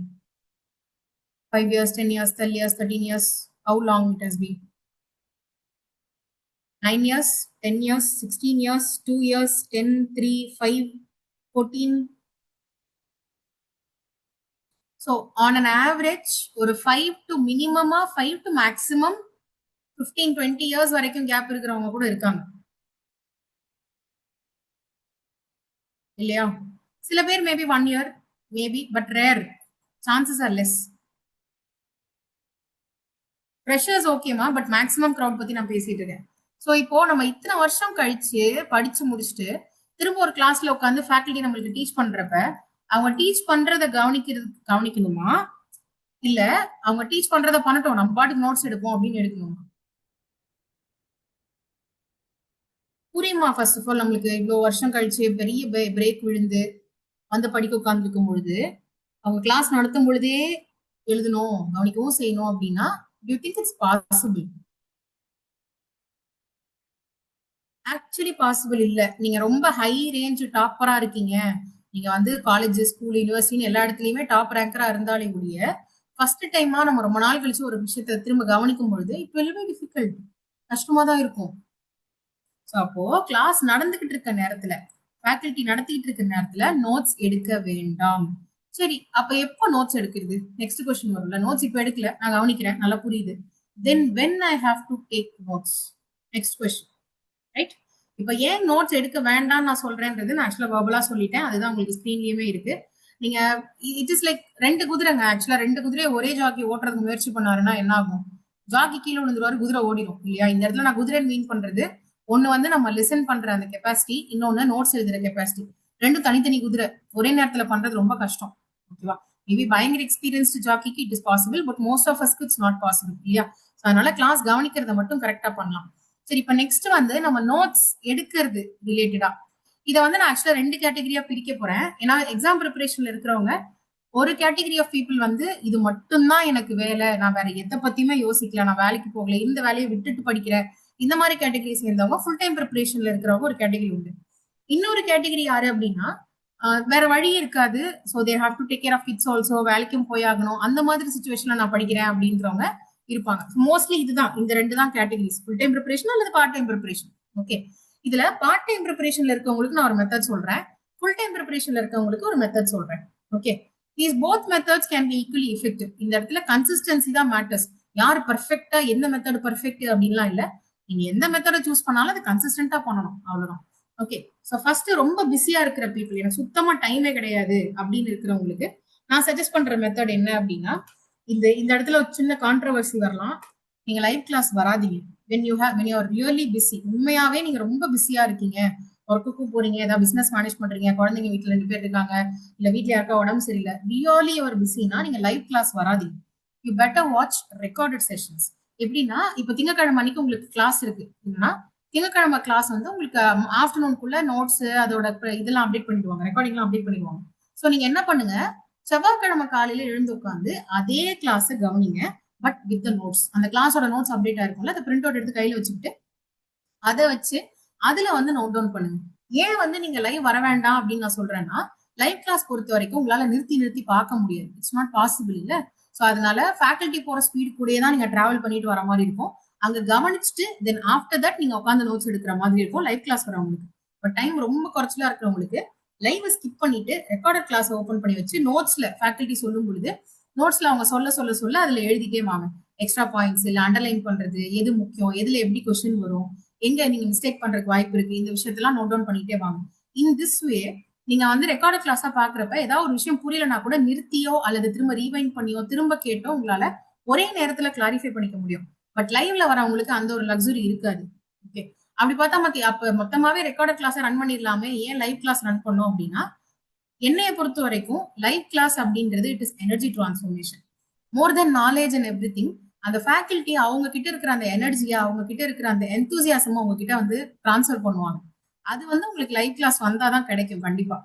5 years, 10 years, 12 years, 13 years? How long it has been? 9 years, 10 years, 16 years, 2 years, 10, 3, 5, 14? So on an average ஒரு 5 to minimum 5 to maximum 15-20 years வரைக்கும் கேப் இருக்கிறவங்க கூட இருக்காங்க இல்லையா? சில பேர் maybe 1 year, maybe, but rare. Chances are less. Freshers ஓகேமா, but maximum crowd பத்தி நான் பேசிட்டு இருக்கேன். ஸோ இப்போ நம்ம இத்தனை வருஷம் கழிச்சு படிச்சு முடிச்சுட்டு திரும்ப ஒரு கிளாஸ்ல உட்காந்து ஃபேக்கல்டி நம்மளுக்கு டீச் பண்றப்ப அவங்க டீச் பண்றத கவனிக்கணுமா, இல்ல அவங்க டீச் பண்றத பண்ணட்டும் நம்ம பாட்டுக்கு நோட்ஸ் எடுப்போம் அப்படின்னு எடுக்கணுமா? புரியுமா? ஃபர்ஸ்ட் ஆஃப் ஆல் நம்மளுக்கு இவ்வளவு வருஷம் கழிச்சு பெரிய பிரேக் விழுந்து வந்து படிக்க உட்கார்ந்துருக்கும் பொழுது அவங்க கிளாஸ் நடத்தும் பொழுதே எழுதணும் கவனிக்கவும் செய்யணும் அப்படின்னா to you think it's possible? Actually possible இல்ல. நீங்க ரொம்ப ஹை ரேஞ்ச் டாப்பரா இருக்கீங்க, நீங்க வந்து காலேஜ் ஸ்கூல் யூனிவர்சிட்டி எல்லா இடத்துலயுமே டாப் ரேங்கரா இருந்தாலே கூடிய ஃபர்ஸ்ட் டைமா நம்ம ரொம்ப நாள் கழிச்சு ஒரு விஷயத்த திரும்ப கவனிக்கும் பொழுது இட் வில் பி டிஃபிகல்ட், கஷ்டமா தான் இருக்கும். ஸோ அப்போ கிளாஸ் நடந்துகிட்டு இருக்க நேரத்துல ஃபேக்கல்டி நடத்திட்டு இருக்க நேரத்துல நோட்ஸ் எடுக்க வேண்டாம். சரி, அப்ப எப்போ நோட்ஸ் எடுக்கிறது? நெக்ஸ்ட் கொஸ்டின் வரும்ல. நோட்ஸ் இப்ப எடுக்கல, நான் கவனிக்கிறேன், நல்லா புரியுது. Then when I have to take notes? Next question, right? இப்ப ஏன் நோட்ஸ் எடுக்க வேண்டாம்னு நான் சொல்றேன்றது நான் ஆக்சுவலா வர்பலா சொல்லிட்டேன். அதுதான் உங்களுக்கு ஸ்கிரீன்லயுமே இருக்கு. நீங்க இட் இஸ் லைக் ரெண்டு குதிரைங்க. ஆக்சுவலா ரெண்டு குதிரையை ஒரே ஜாக்கி ஓட்டுறதுக்கு முயற்சி பண்ணாருன்னா என்ன ஆகும்? ஜாக்கி கீழே விழுந்துருவாரு, குதிரை ஓடிடும் இல்லையா? இந்த இடத்துல நான் குதிரை மீன் பண்றது ஒண்ணு வந்து நம்ம லிசன் பண்ற அந்த கெப்பாசிட்டி, இன்னொன்னு நோட்ஸ் எழுதுற கெப்பாசிட்டி. ரெண்டும் தனித்தனி குதிரை ஒரே நேரத்துல பண்றது ரொம்ப கஷ்டம். ஓகேவா? மேபி பயங்கர எக்ஸ்பீரியன்ஸ்டு ஜாக்கிக்கு it is possible, but most of அஸ்க்கு இட்ஸ் நாட் பாசிபிள் இல்லையா? அதனால கிளாஸ் கவனிக்கிறத மட்டும் கரெக்டா பண்ணலாம். சரி, இப்ப நெக்ஸ்ட் வந்து நம்ம நோட்ஸ் எடுக்கிறது ரிலேட்டடா இதை வந்து நான் ஆக்சுவலா ரெண்டு கேட்டகரியா பிரிக்க போறேன். ஏன்னா எக்ஸாம் ப்ரிப்பரேஷன்ல இருக்கிறவங்க ஒரு கேட்டகரி ஆஃப் பீப்புள் வந்து இது மட்டும்தான் எனக்கு வேலை, நான் வேற எதை பத்தியுமே யோசிக்கல, நான் வேலைக்கு போகல, இந்த வேலையை விட்டுட்டு படிக்கிறேன், இந்த மாதிரி கேட்டகரி சேர்ந்தவங்க ஃபுல் டைம் ப்ரிப்பரேஷன்ல இருக்கிறவங்க ஒரு கேட்டகரி உண்டு. இன்னொரு கேட்டகரி யாரு அப்படின்னா வேற வழி இருக்காது, so they have to take care of kids also, வேலைக்கும் போயாகணும், அந்த மாதிரி சுச்சுவேஷன்ல நான் படிக்கிறேன் அப்படின்றவங்க இருப்பாங்க. மோஸ்ட்லி இதுதான், இந்த ரெண்டு தான் கேட்டகரிஸ், ஃபுல் டைம் ப்ரிப்பரேஷன் அல்லது பார்ட் டைம் ப்ரிப்பரேஷன். ஓகே, இதுல பார்ட் டைம் ப்ரிப்பரேஷன்ல இருக்கவங்களுக்கு நான் ஒரு மெத்தட் சொல்றேன், ஃபுல் டைம் ப்ரிப்பரேஷன்ல இருக்கவங்களுக்கு ஒரு மெத்தட் சொல்றேன். Okay, these both methods can be equally effective. இந்த இடத்துல கன்சிஸ்டன்சி தான் மேட்டர்ஸ். யார் பர்ஃபெக்டா எந்த மெத்தட் பர்ஃபெக்ட் அப்படின்லாம் இல்ல, நீங்க எந்த மெத்தடை சூஸ் பண்ணாலும் அது கன்சிஸ்டன்டா பண்ணணும், அவ்வளவுதான். ஓகே, ஸோ ஃபர்ஸ்ட் ரொம்ப பிஸியா இருக்கிற பீப்புள், எனக்கு சுத்தமா டைமே கிடையாது அப்படின்னு இருக்கிறவங்களுக்கு நான் சஜஸ்ட் பண்ற மெத்தட் என்ன அப்படின்னா, இந்த இந்த இடத்துல ஒரு சின்ன கான்ட்ரவர்சி வரலாம். நீங்க லைவ் கிளாஸ் வராதீங்க when you are really busy. உண்மையாவே நீங்க ரொம்ப பிஸியா இருக்கீங்க, ஒர்க்குக்கும் போறீங்க, ஏதாவது பிசினஸ் மேனேஜ் பண்றீங்க, குழந்தைங்க வீட்டுல 2 பேர் இருக்காங்க, இல்ல வீட்டுல யாருக்கா உடம்பு சரியில்லை, ரியலி ஒரு பிஸினா நீங்க லைவ் கிளாஸ் வராதீங்க. You better watch recorded sessions. எப்படின்னா இப்ப திங்கக்கிழமை அன்னைக்கு உங்களுக்கு கிளாஸ் இருக்கு அப்படின்னா திங்கக்கிழமை கிளாஸ் வந்து உங்களுக்கு ஆஃப்டர்நூனுக்குள்ள நோட்ஸ் அதோட இதெல்லாம் அப்டேட் பண்ணிடுவாங்க, ரெக்கார்டிங்லாம் அப்டேட் பண்ணிடுவாங்க. ஸோ நீங்க என்ன பண்ணுங்க, செவ்வாய்க்கிழமை காலையில எழுந்து உட்காந்து அதே கிளாஸை கவனிங்க, பட் வித் த நோட்ஸ். அந்த கிளாஸோட நோட்ஸ் அப்டேட் ஆயிருக்கும்ல, அதை பிரிண்ட் அவுட் எடுத்து கையில வச்சுக்கிட்டு அதை வச்சு அதுல வந்து நோட் டவுன் பண்ணுங்க. ஏன் வந்து நீங்க லைவ் வர வேண்டாம் அப்படின்னு நான் சொல்றேன்னா, லைவ் கிளாஸ் பொறுத்த வரைக்கும் உங்களால நிறுத்தி நிறுத்தி பார்க்க முடியாது, இட்ஸ் நாட் பாசிபிள் இல்ல. ஸோ அதனால ஃபேக்கல்டி போற ஸ்பீட் கூடயே தான் நீங்க டிராவல் பண்ணிட்டு வர மாதிரி இருக்கும். அங்க கவனிச்சுட்டு தென் ஆஃப்டர் தட் நீங்க உட்காந்து நோட்ஸ் எடுக்கிற மாதிரி இருக்கும் லைவ் கிளாஸ் வரவங்களுக்கு. பட் டைம் ரொம்ப குறைச்சலா இருக்கிறவங்களுக்கு லைவ் ஸ்கிப் பண்ணிட்டு ரெக்கார்டட் கிளாஸ் ஓபன் பண்ணி வச்சு நோட்ஸ்ல ஃபேக்கல்டி சொல்லும் பொழுது நோட்ஸ்ல அவங்க சொல்ல சொல்ல சொல்ல அதுல எழுதிட்டே வாங்க. எக்ஸ்ட்ரா பாயிண்ட்ஸ் இல்ல அண்டர்லைன் பண்றது, எது முக்கியம், எதுல எப்படி கொஸ்டின் வரும், எங்க நீங்க மிஸ்டேக் பண்றதுக்கு வாய்ப்பு இருக்கு, இந்த விஷயத்தெல்லாம் நோட் டவுன் பண்ணிட்டே வாங்க. இன் திஸ் வே நீங்க வந்து ரெக்கார்ட் கிளாஸா பாக்குறப்ப ஏதாவது ஒரு விஷயம் புரியலனா கூட நிறுத்தியோ அல்லது திரும்ப ரீவைண்ட் பண்ணியோ திரும்ப கேட்டோ உங்களால ஒரே நேரத்துல கிளாரிஃபை பண்ணிக்க முடியும். பட் லைவ்ல வரவங்களுக்கு அந்த ஒரு லக்ஸுரி இருக்காது. ஓகே, அப்படி பார்த்தா அப்ப மொத்தமாவே ரெக்கார்ட் கிளாஸ் ரன் பண்ணிடலாமே, ஏன் லைவ் கிளாஸ் ரன் பண்ணோம் அப்படின்னா, என்னைய பொறுத்த வரைக்கும் லைவ் கிளாஸ் அப்படின்றது it is energy transformation more then knowledge and every thing. அந்த ஃபேக்கல்டி அவங்க கிட்ட இருக்கிற அந்த எனர்ஜியா, அவங்க கிட்ட இருக்கிற அந்த எந்தூசியாசமா அவங்க கிட்ட வந்து டிரான்ஸ்ஃபர் பண்ணுவாங்க. அது வந்து உங்களுக்கு லைவ் கிளாஸ் வந்தாதான் கிடைக்கும் கண்டிப்பா.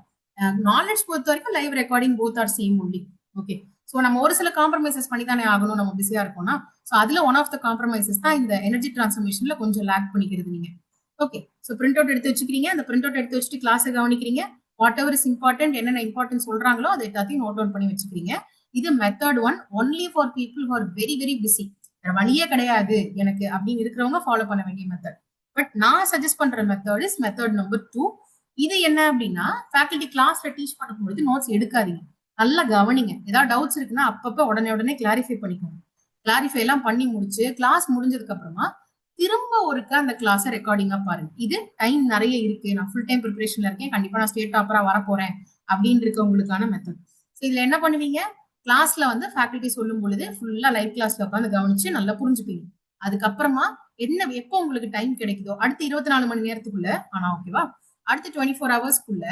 நாலேஜ் பொறுத்த வரைக்கும் live recording both are same only. Okay, so நம்ம ஒரு சில காம்ப்ரமைசஸ் பண்ணி தானே ஆகணும், நம்ம பிஸியா இருக்கோம்னா. ஸோ அதுல ஒன் ஆஃப் த காம்ப்ரமைசஸ் தான் இந்த எனர்ஜி டிரான்ஸ்ஃபர்மேஷன்ல கொஞ்சம் லேக் பண்ணிக்கிறது நீங்க. ஓகே, ஸோ பிரிண்ட் அவுட் எடுத்து வச்சுக்கிறீங்க, அந்த பிரிண்ட் அவுட் எடுத்து வச்சுட்டு கிளாஸை கவனிக்கிறீங்க, வாட் எவர் இஸ் இம்பார்ட்டன்ட், என்னென்ன இம்பார்ட்டன்ட் சொல்றாங்களோ அதை எல்லாத்தையும் நோட் டவுன் பண்ணி வச்சுக்கிறீங்க. இது method 1 only for people who are very very busy, வழியே கிடையாது எனக்கு அப்படின்னு இருக்கிறவங்க ஃபாலோ பண்ண வேண்டிய மெத்தட். பட் நான் சஜஸ்ட் பண்ற மெத்தட் இஸ் மெத்தட் நம்பர் 2. இது என்ன அப்படின்னா, ஃபேக்கல்டி கிளாஸ்ல டீச் பண்ணும்போது நோட்ஸ் எடுக்காதீங்க, நல்லா கவனிங்க. ஏதாவது டவுட்ஸ் இருக்குன்னா அப்பப்ப உடனே உடனே கிளாரிஃபை பண்ணிக்கோங்க. கிளாரிஃபை எல்லாம் பண்ணி முடிச்சு கிளாஸ் முடிஞ்சதுக்கு அப்புறமா திரும்ப ஒருக்கா அந்த கிளாஸை ரெக்கார்டிங்கா பாருங்க. இது டைம் நிறைய இருக்கு, நான் ஃபுல் டைம் ப்ரிப்பரேஷன்ல இருக்கேன், கண்டிப்பா நான் ஸ்டேட் டாப்பரா வர போறேன் அப்படின்னு இருக்கவங்களுக்கான மெத்தட். இதுல என்ன பண்ணுவீங்க, கிளாஸ்ல வந்து ஃபேக்கல்டி சொல்லும் பொழுது ஃபுல்லா லைவ் கிளாஸ்ல உட்காந்து கவனிச்சு நல்லா புரிஞ்சுப்பீங்க. அதுக்கப்புறமா என்ன எப்போ உங்களுக்கு டைம் கிடைக்குதோ அடுத்த 24 மணி நேரத்துக்குள்ள ஆனா ஓகேவா, அடுத்த 24 ஹவர்ஸ்க்குள்ள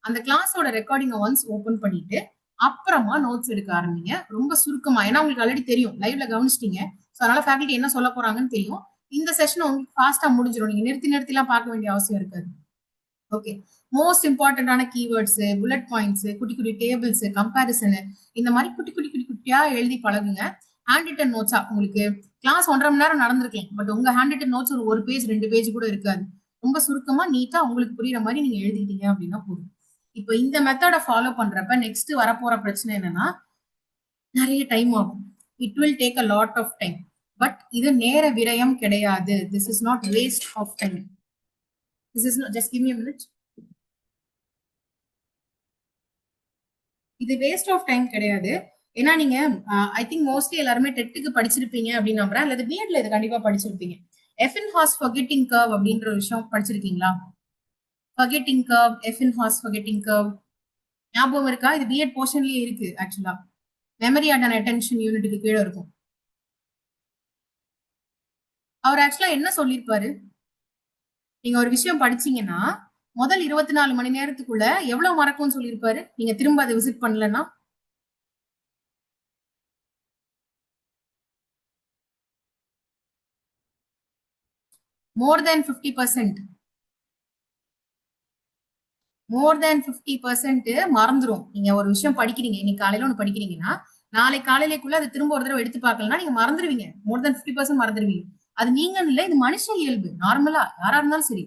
அந்த கிளாஸோட ரெக்கார்டிங்கை ஒன்ஸ் ஓபன் பண்ணிட்டு அப்புறமா நோட்ஸ் எடுக்க ஆரம்பிங்க. ரொம்ப சுருக்கமா, ஏன்னா உங்களுக்கு ஆல்ரெடி தெரியும், லைவ்ல கவனிச்சிட்டீங்க. ஸோ அதனால ஃபேக்கல்டி என்ன சொல்ல போறாங்கன்னு தெரியும். இந்த செஷன் உங்களுக்கு ஃபாஸ்டா முடிஞ்சிடும். நீங்க நிறுத்தி நிறுத்திலாம் பார்க்க வேண்டிய அவசியம் இருக்காது. ஓகே, மோஸ்ட் இம்பார்ட்டன்டான கீவேர்ட்ஸ், புல்லட் பாயிண்ட்ஸ், குட்டி குட்டி டேபிள்ஸ், கம்பாரிசன், இந்த மாதிரி குட்டி குட்டி குட்டி குட்டியா எழுதி பழகுங்க. ஹேண்ட் ரிட்டன் நோட்ஸா, உங்களுக்கு கிளாஸ் 1.5 மணி நேரம் நடந்திருக்கலாம், பட் உங்க ஹேண்ட் ரிட்டன் நோட்ஸ் ஒரு பேஜ் 2 பேஜ் கூட இருக்காது. ரொம்ப சுருக்கமா நீட்டா உங்களுக்கு புரியுற மாதிரி நீங்க எழுதிட்டீங்க அப்படின்னா போதும். இப்போ இந்த மெத்தட ஃபாலோ பண்றப்ப நெக்ஸ்ட் வரப்போற பிரச்சனை என்னன்னா, நிறைய டைம் ஆகும். It will take a lot of time. But இது நேர விரயம் கிடையாது. This is not waste of time. This is just give me a minute. இது வேஸ்ட் ஆஃப் டைம் கிடையாது. ஏன்னா நீங்க ஐ திங்க் மோஸ்ட்லி எல்லாருமே டெட்டுக்கு படிச்சிருப்பீங்க அப்படின்னு நம்புறேன், அல்லது பிஎட்ல இது கண்டிப்பா படிச்சிருப்பீங்க. எஃபின்ஹாஸ் ஃபர்கெட்டிங் கர்வ் அப்படின்ற ஒரு விஷயம் படிச்சிருக்கீங்களா? ஃபர்கெட்டிங் கர்வ், எஃபின்ஹாஸ் ஃபர்கெட்டிங் கர்வ் ஞாபகம் இருக்கா? இது பிஎட் போர்ஷன்லயே இருக்கு ஆக்சுவலா. மெமரி அண்ட் அட்டென்ஷன் யூனிட்டுக்கு கீழே இருக்கும். அவர் ஆக்சுவலா என்ன சொல்லியிருப்பாரு, நீங்க ஒரு விஷயம் படிச்சீங்கன்னா முதல் 24 மணி நேரத்துக்குள்ள எவ்வளவு மறக்கும்னு சொல்லியிருப்பாரு, நீங்க திரும்ப அதை விசிட் பண்ணலன்னா? மோர் தேன் 50%. மோர் தேன் 50% மறந்துடும். நீங்க ஒரு விஷயம் படிக்கிறீங்க, இன்னைக்கு காலையில ஒண்ணு படிக்கிறீங்கன்னா நாளை காலையிலக்குள்ள அதை திரும்ப ஒரு தடவை எடுத்து பார்க்கலன்னா நீங்க மறந்துடுவீங்க. மோர் தேன் 50% மறந்துடுவீங்க. அது நீங்க இல்ல, இது மனுஷ இயல்பு, நார்மலா யாரா இருந்தாலும் சரி.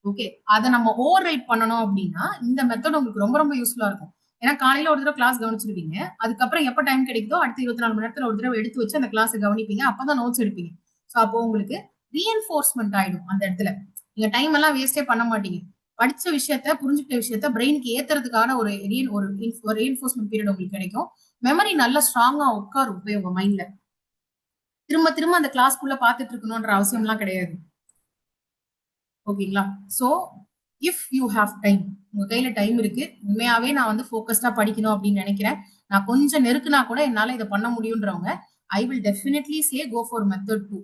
ஓகே, அதை நம்ம ஓவர் ரைட் பண்ணணும் அப்படின்னா இந்த மெத்தட் உங்களுக்கு ரொம்ப ரொம்ப யூஸ்ஃபுல்லா இருக்கும். ஏன்னா காலையில ஒரு தடவை கிளாஸ் கவனிச்சிருவீங்க, அதுக்கப்புறம் எப்ப டைம் கிடைக்குதோ அடுத்த 24 மணி நேரத்துல ஒரு தடவை எடுத்து வச்சு அந்த கிளாஸ் கவனிப்பீங்க, அப்பதான் நோட்ஸ் எடுப்பீங்க. ஸோ அப்போ உங்களுக்கு ரீஎன்ஃபோர்ஸ்மெண்ட் ஆயிடும். அந்த இடத்துல நீங்க டைம் எல்லாம் வேஸ்டே பண்ண மாட்டீங்க. படிச்ச விஷயத்த, புரிஞ்சுக்கிட்ட விஷயத்த பிரெயினுக்கு ஏத்துறதுக்கான ஒரு ரீஎன்ஃபோர்ஸ்மெண்ட் பீரியட் உங்களுக்கு கிடைக்கும். மெமரி நல்லா ஸ்ட்ராங்கா உட்காரும் போய் உங்க மைண்ட்ல. திரும்ப திரும்ப அந்த கிளாஸ்க்குள்ள பாத்துட்டு இருக்கணும்ன்ற அவசியம் எல்லாம் கிடையாது. ஓகேங்களா? So if you have time, உங்க கையில டைம் இருக்கு, உண்மையாவே நான் வந்து ஃபோக்கஸ்டா படிக்கணும் அப்படின்னு நினைக்கிறேன், நான் கொஞ்சம் நெருக்குனா கூட என்னால இதை பண்ண முடியும்ன்றவங்க, I will definitely say go for method 2.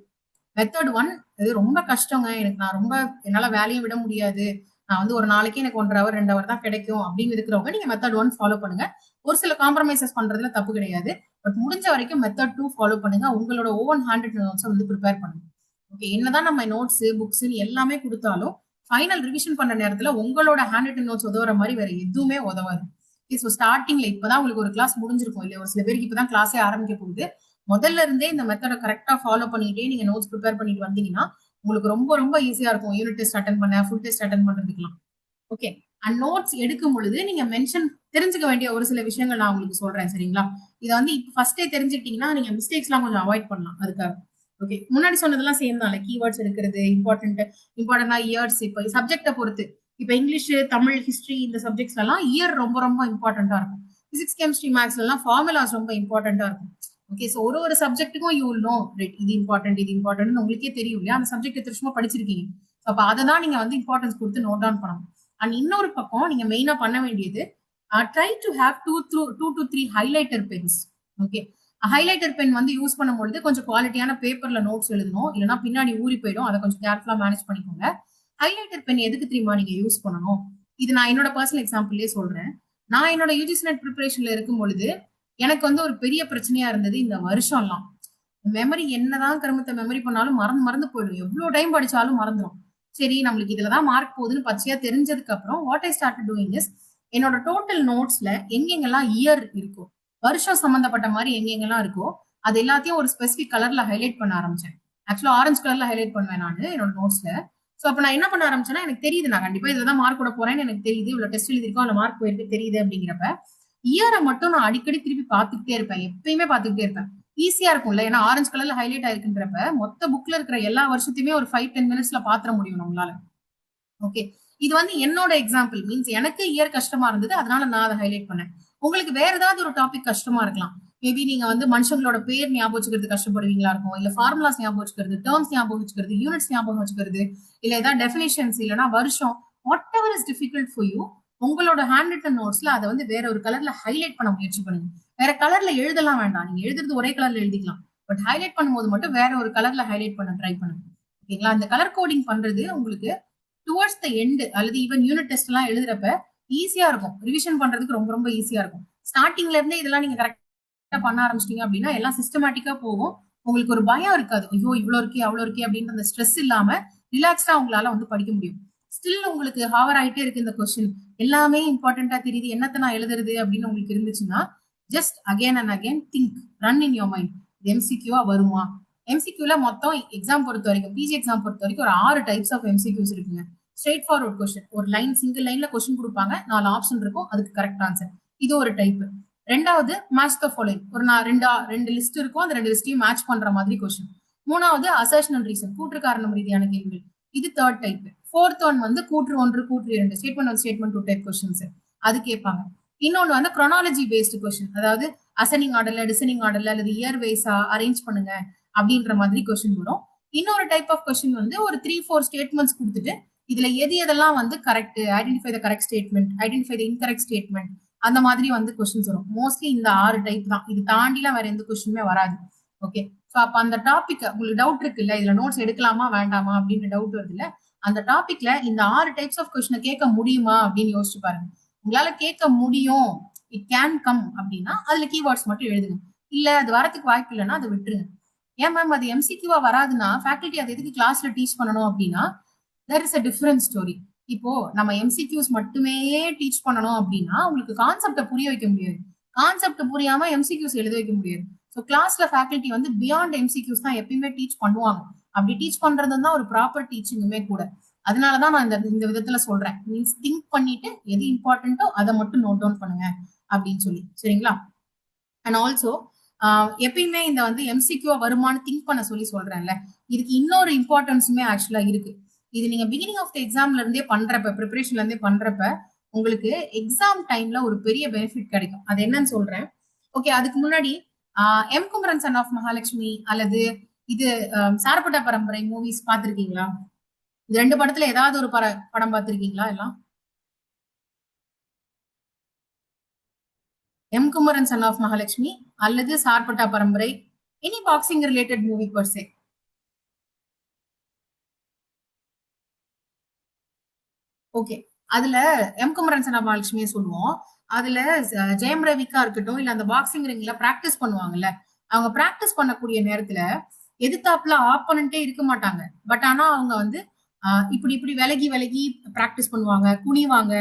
Method 1 இது ரொம்ப கஷ்டங்க, எனக்கு நான் ரொம்ப என்னால வேலையை விட முடியாது, நான் வந்து ஒரு நாளைக்கு எனக்கு 1.5 hour 2 hour தான் கிடைக்கும் அப்படின்னு இருக்கிறவங்க நீங்க மெத்தட் 1 ஃபாலோ பண்ணுங்க. ஒரு சில காம்ப்ரமைசஸ் பண்றதுல தப்பு கிடையாது. பட் முடிஞ்ச வரைக்கும் மெத்தட் 2 ஃபாலோ பண்ணுங்க. உங்களோட ஓன் ஹேண்ட் ரிட்டன் நோட்ஸை வந்து ப்ரிப்பேர் பண்ணுங்க. ஓகே, என்னதான் நம்ம நோட்ஸ், புக்ஸ் எல்லாமே கொடுத்தாலும் ஃபைனல் ரிவிஷன் பண்ண நேரத்துல உங்களோட ஹேண்ட் ரிட்டன் நோட்ஸ் உதவுற மாதிரி வேற எதுவுமே உதவாது. ஸோ ஸ்டார்டிங்ல இப்பதான் உங்களுக்கு ஒரு கிளாஸ் முடிஞ்சிருக்கும் இல்லையா, ஒரு சில பேருக்கு இப்பதான் கிளாஸே ஆரம்பிக்க போகுது. முதல்ல இருந்தே இந்த மெத்தடை கரெக்டா ஃபாலோ பண்ணிட்டே நீங்க நோட்ஸ் ப்ரிப்பேர் பண்ணிட்டு வந்தீங்கன்னா உங்களுக்கு ரொம்ப ரொம்ப ஈஸியா இருக்கும் யூனிட் டெஸ்ட் அட்டன் பண்ண, ஃபுல் டெஸ்ட் அட்டன் பண்றதுக்கலாம். ஓகே, அண்ட் நோட்ஸ் எடுக்கும் பொழுது நீங்க மென்ஷன் தெரிஞ்சுக்க வேண்டிய ஒரு சில விஷயங்கள் நான் உங்களுக்கு சொல்றேன், சரிங்களா? இதை வந்து இப்ப ஃபர்ஸ்டே தெரிஞ்சுக்கிட்டீங்கன்னா நீங்க மிஸ்டேக்ஸ் எல்லாம் கொஞ்சம் அவாய்ட் பண்ணலாம் அதுக்காக. ஓகே, முன்னாடி சொன்னதெல்லாம் சேம் தான், கீவேர்ட்ஸ் எடுக்கிறது இம்பார்ட்டன்டா, இயர்ஸ், இப்போ சப்ஜெக்டை பொறுத்து, இப்ப இங்கிலீஷ், தமிழ், ஹிஸ்டரி இந்த சப்ஜெக்ட்ஸ் எல்லாம் இயர் ரொம்ப ரொம்ப இம்பார்ட்டன்டா இருக்கும். பிசிக்ஸ், கெமிஸ்ட்ரி, மேத்ஸ்ல எல்லாம் ஃபார்முலாஸ் ரொம்ப இம்பார்ட்டன்டா இருக்கும். ஓகே, சோ ஒரு சப்ஜெக்ட்டுக்கும் யூ வில் நோ இது இம்பார்ட்டன்ட் இது இம்பார்ட்டன்ட் உங்களுக்கே தெரியும் இல்லையா, அந்த சப்ஜெக்ட் எத்தனை வருஷமா படிச்சிருக்கீங்க. அப்ப அதை தான் நீங்க வந்து இம்பார்ட்டன்ஸ் கொடுத்து நோட் டவுன் பண்ணணும். அண்ட் இன்னொரு பக்கம் நீங்க மெயினா பண்ண வேண்டியது, try to have 2 to 3 highlighter pens. Okay, highlighter pen வந்து யூஸ் பண்ணும்பொழுது கொஞ்சம் குவாலிட்டியான பேப்பர்ல நோட்ஸ் எழுதணும், இல்லைன்னா பின்னாடி ஊறி போயிடும். அதை கொஞ்சம் கேர்ஃபுல்லா மேனேஜ் பண்ணிக்கோங்க. ஹைலைட்டர் பென் எதுக்கு தெரியுமா நீங்க யூஸ் பண்ணணும்? இது நான் என்னோட பர்சனல் எக்ஸாம்பிள்லயே சொல்றேன். நான் என்னோட யூஜிசி நெட் ப்ரிப்பரேஷன்ல இருக்கும் பொழுது எனக்கு வந்து ஒரு பெரிய பிரச்சனையா இருந்தது இந்த வருஷம்லாம். மெமரி என்னதான் கருமத்தை மெமரி பண்ணாலும் மறந்து மறந்து போயிடும், எவ்வளவு டைம் படிச்சாலும் மறந்துடும். சரி, நம்மளுக்கு இதுலதான் மார்க் போகுதுன்னு பச்சையா தெரிஞ்சதுக்கு அப்புறம் what I start doing is, என்னோட டோட்டல் நோட்ஸ்ல எங்கெங்கெல்லாம் இயர் இருக்கோ, வருஷம் சம்பந்தப்பட்ட மாதிரி எங்கெங்கெல்லாம் இருக்கோ அது எல்லாத்தையும் ஒரு ஸ்பெசிபிக் கலர்ல ஹைலைட் பண்ண ஆரம்பிச்சேன். ஆக்சுவலா ஆரஞ்சு கலர்ல ஹைலைட் பண்ணுவேன் நான் என்னோட நோட்ஸ்ல. சோ அப்ப நான் என்ன பண்ண ஆரம்பிச்சேன்னா, எனக்கு தெரியுது நான் கண்டிப்பா இதுலதான் மார்க் கூட போறேன்னு எனக்கு தெரியுது, இவ்வளவு டெஸ்ட் எழுதிருக்கோம் அதுல மார்க் போயிருக்கு தெரியுது அப்படிங்கிறப்ப இயரை மட்டும் நான் அடிக்கடி திருப்பி பார்த்துக்கிட்டே இருப்பேன், எப்பயுமே பார்த்துக்கிட்டே இருப்பேன். ஈஸியா இருக்கும்ல, ஏன்னா ஆரஞ்சு கலர்ல ஹைலைட் ஆயிருக்குன்றப்ப மொத்த புக்ல இருக்கிற எல்லா வருஷத்தையுமே ஒரு 5-10 மினிட்ஸ்ல பாத்திர முடியும் நம்மளால. ஓகே, இது வந்து என்னோட எக்ஸாம்பிள், மீன்ஸ் எனக்கு இயர் கஷ்டமா இருந்தது அதனால நான் அதை ஹைலைட் பண்ணேன். உங்களுக்கு வேற ஏதாவது ஒரு டாபிக் கஷ்டமா இருக்கலாம். மேபி நீங்க வந்து மனுஷங்களோட பேர் ஞாபகம் வச்சுக்கிறது கஷ்டப்படுவீங்களா இருக்கும், இல்ல ஃபார்முலாஸ் ஞாபகம் வச்சுக்கிறது, டேர்ம்ஸ் ஞாபகம் வச்சுக்கிறது, யூனிட்ஸ் ஞாபகம் வச்சுக்கிறது, இல்ல ஏதாவது டெஃபினிஷன்ஸ், இல்லைன்னா வருஷம், what ever is difficult for you, உங்களோட ஹேண்ட் ரிட்டன் நோட்ஸ்ல அதை வந்து வேற ஒரு கலர்ல ஹைலைட் பண்ண முயற்சி பண்ணுங்க. வேற கலர்ல எழுதலாம் வேண்டாம், நீங்க எழுதுறது ஒரே கலர்ல எழுதிக்கலாம், பட் ஹைலைட் பண்ணும்போது மட்டும் வேற ஒரு கலர்ல ஹைலைட் பண்ண ட்ரை பண்ணுங்க. ஓகேங்களா? அந்த கலர் கோடிங் பண்றது உங்களுக்கு டுவர்ட்ஸ் த எண்ட் அல்லது ஈவன் யூனிட் டெஸ்ட் எல்லாம் எழுதுறப்ப ஈஸியா இருக்கும். ரிவிஷன் பண்றதுக்கு ரொம்ப ரொம்ப ஈஸியா இருக்கும். ஸ்டார்டிங்ல இருந்தே இதெல்லாம் நீங்க கரெக்டா பண்ண ஆரம்பிச்சிட்டீங்க அப்படின்னா எல்லாம் சிஸ்டமேட்டிக்கா போகும். உங்களுக்கு ஒரு பயம் இருக்காது. ஐயோ இவ்வளவு இருக்கே அவ்வளவு இருக்கே அப்படின்ற அந்த ஸ்ட்ரெஸ் இல்லாம ரிலாக்ஸ்டா உங்களால வந்து படிக்க முடியும். ஸ்டில் உங்களுக்கு ஹாவர் ஆயிட்டே இருக்கு இந்த கொஸ்டின், எல்லாமே இம்பார்ட்டன்டா தெரியுது, என்னத்த நான் எழுதுறது அப்படின்னு உங்களுக்கு இருந்துச்சுன்னா just again and again think, run in your mind. எம்சிக்யூவா வருமா? எம்சிக்யூல மொத்தம் எக்ஸாம் பொறுத்த வரைக்கும், பிஜி எக்ஸாம் பொறுத்த வரைக்கும் ஒரு 6 டைப்ஸ் ஆஃப் எம்சிக்யூஸ் இருக்குங்க. ஸ்ட்ரெயிட் ஃபார்வர்ட் கொஸ்டின், ஒரு லைன் சிங்கிள் லைன்ல கொஸ்டின் கொடுப்பாங்க, 4 ஆப்ஷன் இருக்கும், அதுக்கு கரெக்ட் ஆன்சர். இது ஒரு டைப். ரெண்டாவது மேட்ச் த ஃபாலோயிங், ஒரு ரெண்டு லிஸ்ட் இருக்கும், அந்த 2 லிஸ்டையும் மேட்ச் பண்ற மாதிரி கொஸ்டின். மூணாவது அசர்ஷன் அண்ட் ரீசன், கூற்று காரணம் ரீதியான கேள்விகள், இது தேர்ட் டைப். ஃபோர்த் ஒன் வந்து கூற்று 1 கூற்று 2, ஸ்டேட்மெண்ட் 1 ஸ்டேட்மெண்ட் 2 டைப் கொஸ்டின்ஸ் அது கேட்பாங்க. இன்னொன்னு வந்து குரோனாலஜி பேஸ்டு கொஸ்டின், அதாவது அசனிங் ஆர்டர்ல டிசனிங் ஆர்டர்ல அல்லது இயர் வைஸா அரேஞ்ச் பண்ணுங்க அப்படின்ற மாதிரி கொஸ்டின் வரும். இன்னொரு டைப் ஆஃப் கொஸ்டின் வந்து ஒரு 3-4 ஸ்டேட்மெண்ட்ஸ் கொடுத்துட்டு இதுல எதெல்லாம் வந்து correct, identify the correct statement, identify the incorrect statement, அந்த மாதிரி வந்து கொஸ்டின்ஸ் வரும். மோஸ்ட்லி இந்த 6 டைப் தான், இது தாண்டிலாம் வேற எந்த கொஸ்டினுமே வராது. ஓகே, ஸோ அப்ப அந்த டாபிக் உங்களுக்கு டவுட் இருக்கு இல்ல, இதுல நோட்ஸ் எடுக்கலாமா வேண்டாமா அப்படின்ற டவுட் வருது இல்ல, அந்த டாபிக்ல இந்த 6 டைப்ஸ் ஆஃப் கொஸ்டினை கேட்க முடியுமா அப்படின்னு யோசிச்சு பாருங்க. உங்களால கேட்க முடியும், இட் கேன் கம் அப்படின்னா அதுல கீவேர்ட்ஸ் மட்டும் எழுதுங்க. இல்ல அது வரதுக்கு வாய்ப்பு இல்லைன்னா அதை விட்டுருங்க. ஏன் மேம் அது எம்சிக்யூவா வராதுன்னா ஃபேக்கல்டி அதை எதுக்கு கிளாஸ்ல டீச் பண்ணணும் அப்படின்னா there is a different story. இப்போ நம்ம எம்சிக்யூஸ் மட்டுமே டீச் பண்ணணும் அப்படின்னா உங்களுக்கு கான்செப்டை புரிய வைக்க முடியாது. கான்செப்ட் புரியாம எம்சிக்யூஸ் எழுத வைக்க முடியாது. ஸோ கிளாஸ்ல ஃபேக்கல்டி வந்து பியாண்ட் எம்சிக்யூஸ் தான் எப்பயுமே டீச் பண்ணுவாங்க. அப்படி டீச் பண்றது தான் ஒரு ப்ராப்பர் டீச்சிங்குமே கூட. அதனாலதான் நான் இந்த விதத்துல சொல்றேன், மீன்ஸ் திங்க் பண்ணிட்டு எது இம்பார்ட்டன்ட்டோ அதை மட்டும் நோட் டவுன் பண்ணுங்க அப்படின்னு சொல்லி, சரிங்களா? அண்ட் ஆல்சோ எப்பயுமே இந்த வந்து எம்சிக்யூ வருமானு திங்க் பண்ண சொல்லி சொல்றேன்ல, இதுக்கு இன்னொரு இம்பார்ட்டன்ஸுமே ஆக்சுவலா இருக்கு. இது நீங்க பிகினிங் ஆஃப் த எக்ஸாம்ல இருந்தே பண்றப்ப, ப்ரிப்பரேஷன்ல இருந்தே பண்றப்ப உங்களுக்கு எக்ஸாம் டைம்ல ஒரு பெரிய பெனிஃபிட் கிடைக்கும். அது என்னன்னு சொல்றேன். ஓகே, அதுக்கு முன்னாடி M Kumaran son of Mahalakshmi அல்லது இது சாரப்பட்டா பரம்பரை மூவிஸ் பார்த்திருக்கீங்களா? இது 2 படத்துல ஏதாவது ஒரு படம் பார்த்திருக்கீங்களா? எல்லாம் M Kumaran son of Mahalakshmi அல்லது Sarpatta Parambarai, any boxing related movie per se. Okay, அதுல எம் குமரன் சன் ஆஃப் மகாலட்சுமியை சொல்லுவோம். அதுல ஜெயம் ரவிக்கா இருக்கட்டும், இல்ல அந்த பாக்ஸிங் ரிங்ல பிராக்டிஸ் பண்ணுவாங்கல்ல, அவங்க பிராக்டிஸ் பண்ணக்கூடிய நேரத்துல எதிர்த்தாப்புல ஆப்போனண்டே இருக்க மாட்டாங்க. பட் ஆனா அவங்க வந்து இப்படி இப்படி விலகி விலகி பிராக்டிஸ் பண்ணுவாங்க, குனிவாங்க.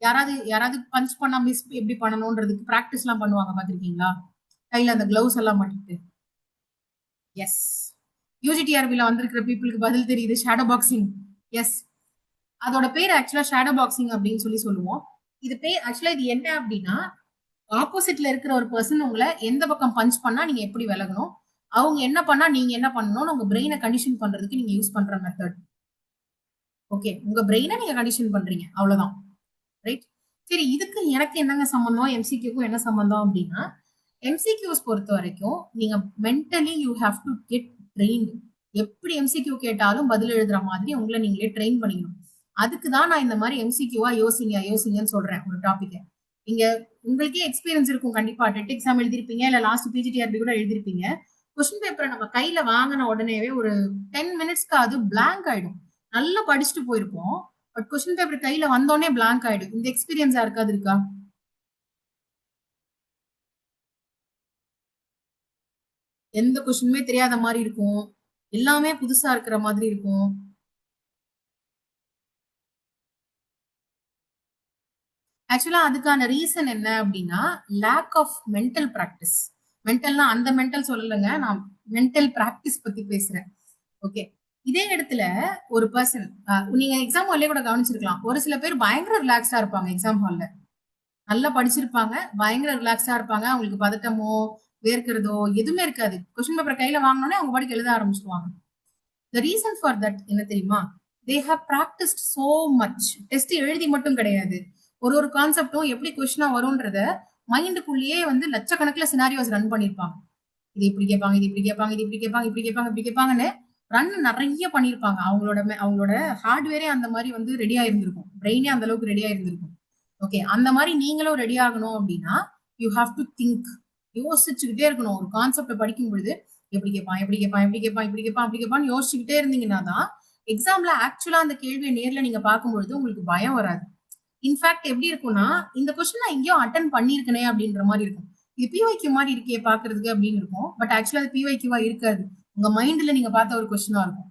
யாராவது யாராவது பஞ்ச் பண்ணா மிஸ் எப்படி பண்ணணும்ன்றதுக்கு பிராக்டிஸ் எல்லாம் பண்ணுவாங்க, பாத்திருக்கீங்களா? கையில அந்த கிளவுஸ் எல்லாம் மாட்டிட்டு. எஸ், யூஜிடிஆர்பில வந்திருக்கிற பீப்புளுக்கு பதில் தெரியுது, ஷேடோ பாக்ஸிங். எஸ், அதோட பேர் ஆக்சுவலா ஷேடோ பாக்ஸிங் அப்படின்னு சொல்லி சொல்லுவோம். இது பேர் ஆக்சுவலா இது என்ன அப்படின்னா, ஆப்போசிட்ல இருக்கிற ஒரு பர்சன் உங்களை எந்த பக்கம் பஞ்ச் பண்ணா நீங்க எப்படி விலகணும், அவங்க என்ன பண்ணா நீங்க என்ன பண்ணணும்னு உங்க பிரெயினை கண்டிஷன் பண்றதுக்கு நீங்க யூஸ் பண்ற மெத்தட். ஓகே, உங்க பிரெயினை நீங்க கண்டிஷன் பண்றீங்க, அவ்வளவுதான். ரைட்? சரி, இதுக்கு எனக்கு என்னங்க சம்பந்தம், எம்சிக்யூக்கும் என்ன சம்பந்தம் அப்படின்னா, எம்சிக்யூஸ் பொறுத்த வரைக்கும் நீங்க mentally you have to get trained. எப்படி எம்சிக்யூ கேட்டாலும் பதில் எழுதுற மாதிரி உங்களை நீங்களே ட்ரெயின் பண்ணிக்கணும். அதுக்கு தான் நான் இந்த மாதிரி எம்சிக்யூவா யோசிங்கன்னு சொல்றேன் ஒரு டாபிக். நீங்க உங்களுக்கே எக்ஸ்பீரியன்ஸ் இருக்கும் கண்டிப்பா, டெட் எக்ஸாம் எழுதிருப்பீங்க, இல்ல லாஸ்ட் பிஜிடிஆர்பி கூட எழுதிருப்பீங்க. கொஸ்டின் பேப்பரை நம்ம கையில வாங்கின உடனேவே ஒரு 10 மினிட்ஸ்க்கு அது பிளாங்க் ஆயிடும். நல்லா படிச்சுட்டு போயிருப்போம், பட் கொஸ்டின் பேப்பர் கையில வந்தோடனே பிளாங்க் ஆயிடும். இந்த எக்ஸ்பீரியன்ஸ் யாருக்காவது இருக்கா? எந்த கொஸ்டினுமே தெரியாத மாதிரி இருக்கும், எல்லாமே புதுசா இருக்கிற மாதிரி இருக்கும். ஆக்சுவலா அதுக்கான ரீசன் என்ன அப்படின்னா, லேக் ஆஃப் மென்டல் பிராக்டிஸ். மென்டல்னா அந்த மென்டல் சொல்லலைங்க, நான் மென்டல் பிராக்டிஸ் பத்தி பேசுறேன். ஓகே, இதே இடத்துல ஒரு பர்சன், நீங்க எக்ஸாம் ஹால்லே கூட கவனிச்சிருக்கலாம், ஒரு சில பேர் பயங்கர ரிலாக்ஸ்டா இருப்பாங்க எக்ஸாம் ஹால்ல. நல்லா படிச்சிருப்பாங்க, பயங்கர ரிலாக்ஸ்டா இருப்பாங்க, அவங்களுக்கு பதட்டமோ வேர்க்கிறதோ எதுவுமே இருக்காது. கொஸ்டின் பேப்பர் கையில வாங்கினோடனே அவங்க பாட்டுக்கு எழுத ஆரம்பிச்சுக்குவாங்க. த ரீசன் ஃபார் தட் என்ன தெரியுமா? They have practiced so much. Test எழுதி மட்டும் கிடையாது, ஒரு ஒரு கான்செப்டும் எப்படி கொஸ்டினா வரும்ன்றத மைண்டுக்குள்ளேயே வந்து லட்சக்கணக்கில் சினாரியோஸ் ரன் பண்ணிருப்பாங்க. இது இப்படி கேட்பாங்க, இது இப்படி கேட்பாங்க, இது இப்படி கேட்பாங்க, இப்படி கேட்பாங்க, இப்படி கேட்பாங்கன்னு ரன் நிறைய பண்ணிருப்பாங்க. அவங்களோட ஹார்ட்வேரே அந்த மாதிரி வந்து ரெடியா இருந்திருக்கும், பிரெயினே அந்த அளவுக்கு ரெடியா இருந்திருக்கும். ஓகே, அந்த மாதிரி நீங்களும் ரெடி ஆகணும் அப்படின்னா யூ ஹாவ் டு திங்க். யோசிச்சுக்கிட்டே இருக்கணும். ஒரு கான்செப்டை படிக்கும் பொழுது எப்படி கேட்பான் எப்படி கேட்பான் எப்படி கேட்பான் இப்படி கேட்பான் அப்படி கேட்பான்னு யோசிச்சுக்கிட்டே இருந்தீங்கன்னா தான் எக்ஸாம்ல ஆக்சுவலா அந்த கேள்வியை நேர்ல நீங்க பார்க்கும்பொழுது உங்களுக்கு பயம் வராது. இன்ஃபேக்ட் எப்படி இருக்கும்னா இந்த கொஸ்டின் நான் எங்கேயோ அட்டன் பண்ணிருக்கனே அப்படின்ற மாதிரி இருக்கும். இது பிவைக்யூ மாதிரி இருக்கே பாக்குறதுக்கு அப்படின்னு இருக்கும். பட் ஆக்சுவலா அது பிவைக்யூவா இருக்காது. உங்க மைண்ட்ல நீங்க பார்த்த ஒரு கொஸ்டினா இருக்கும்.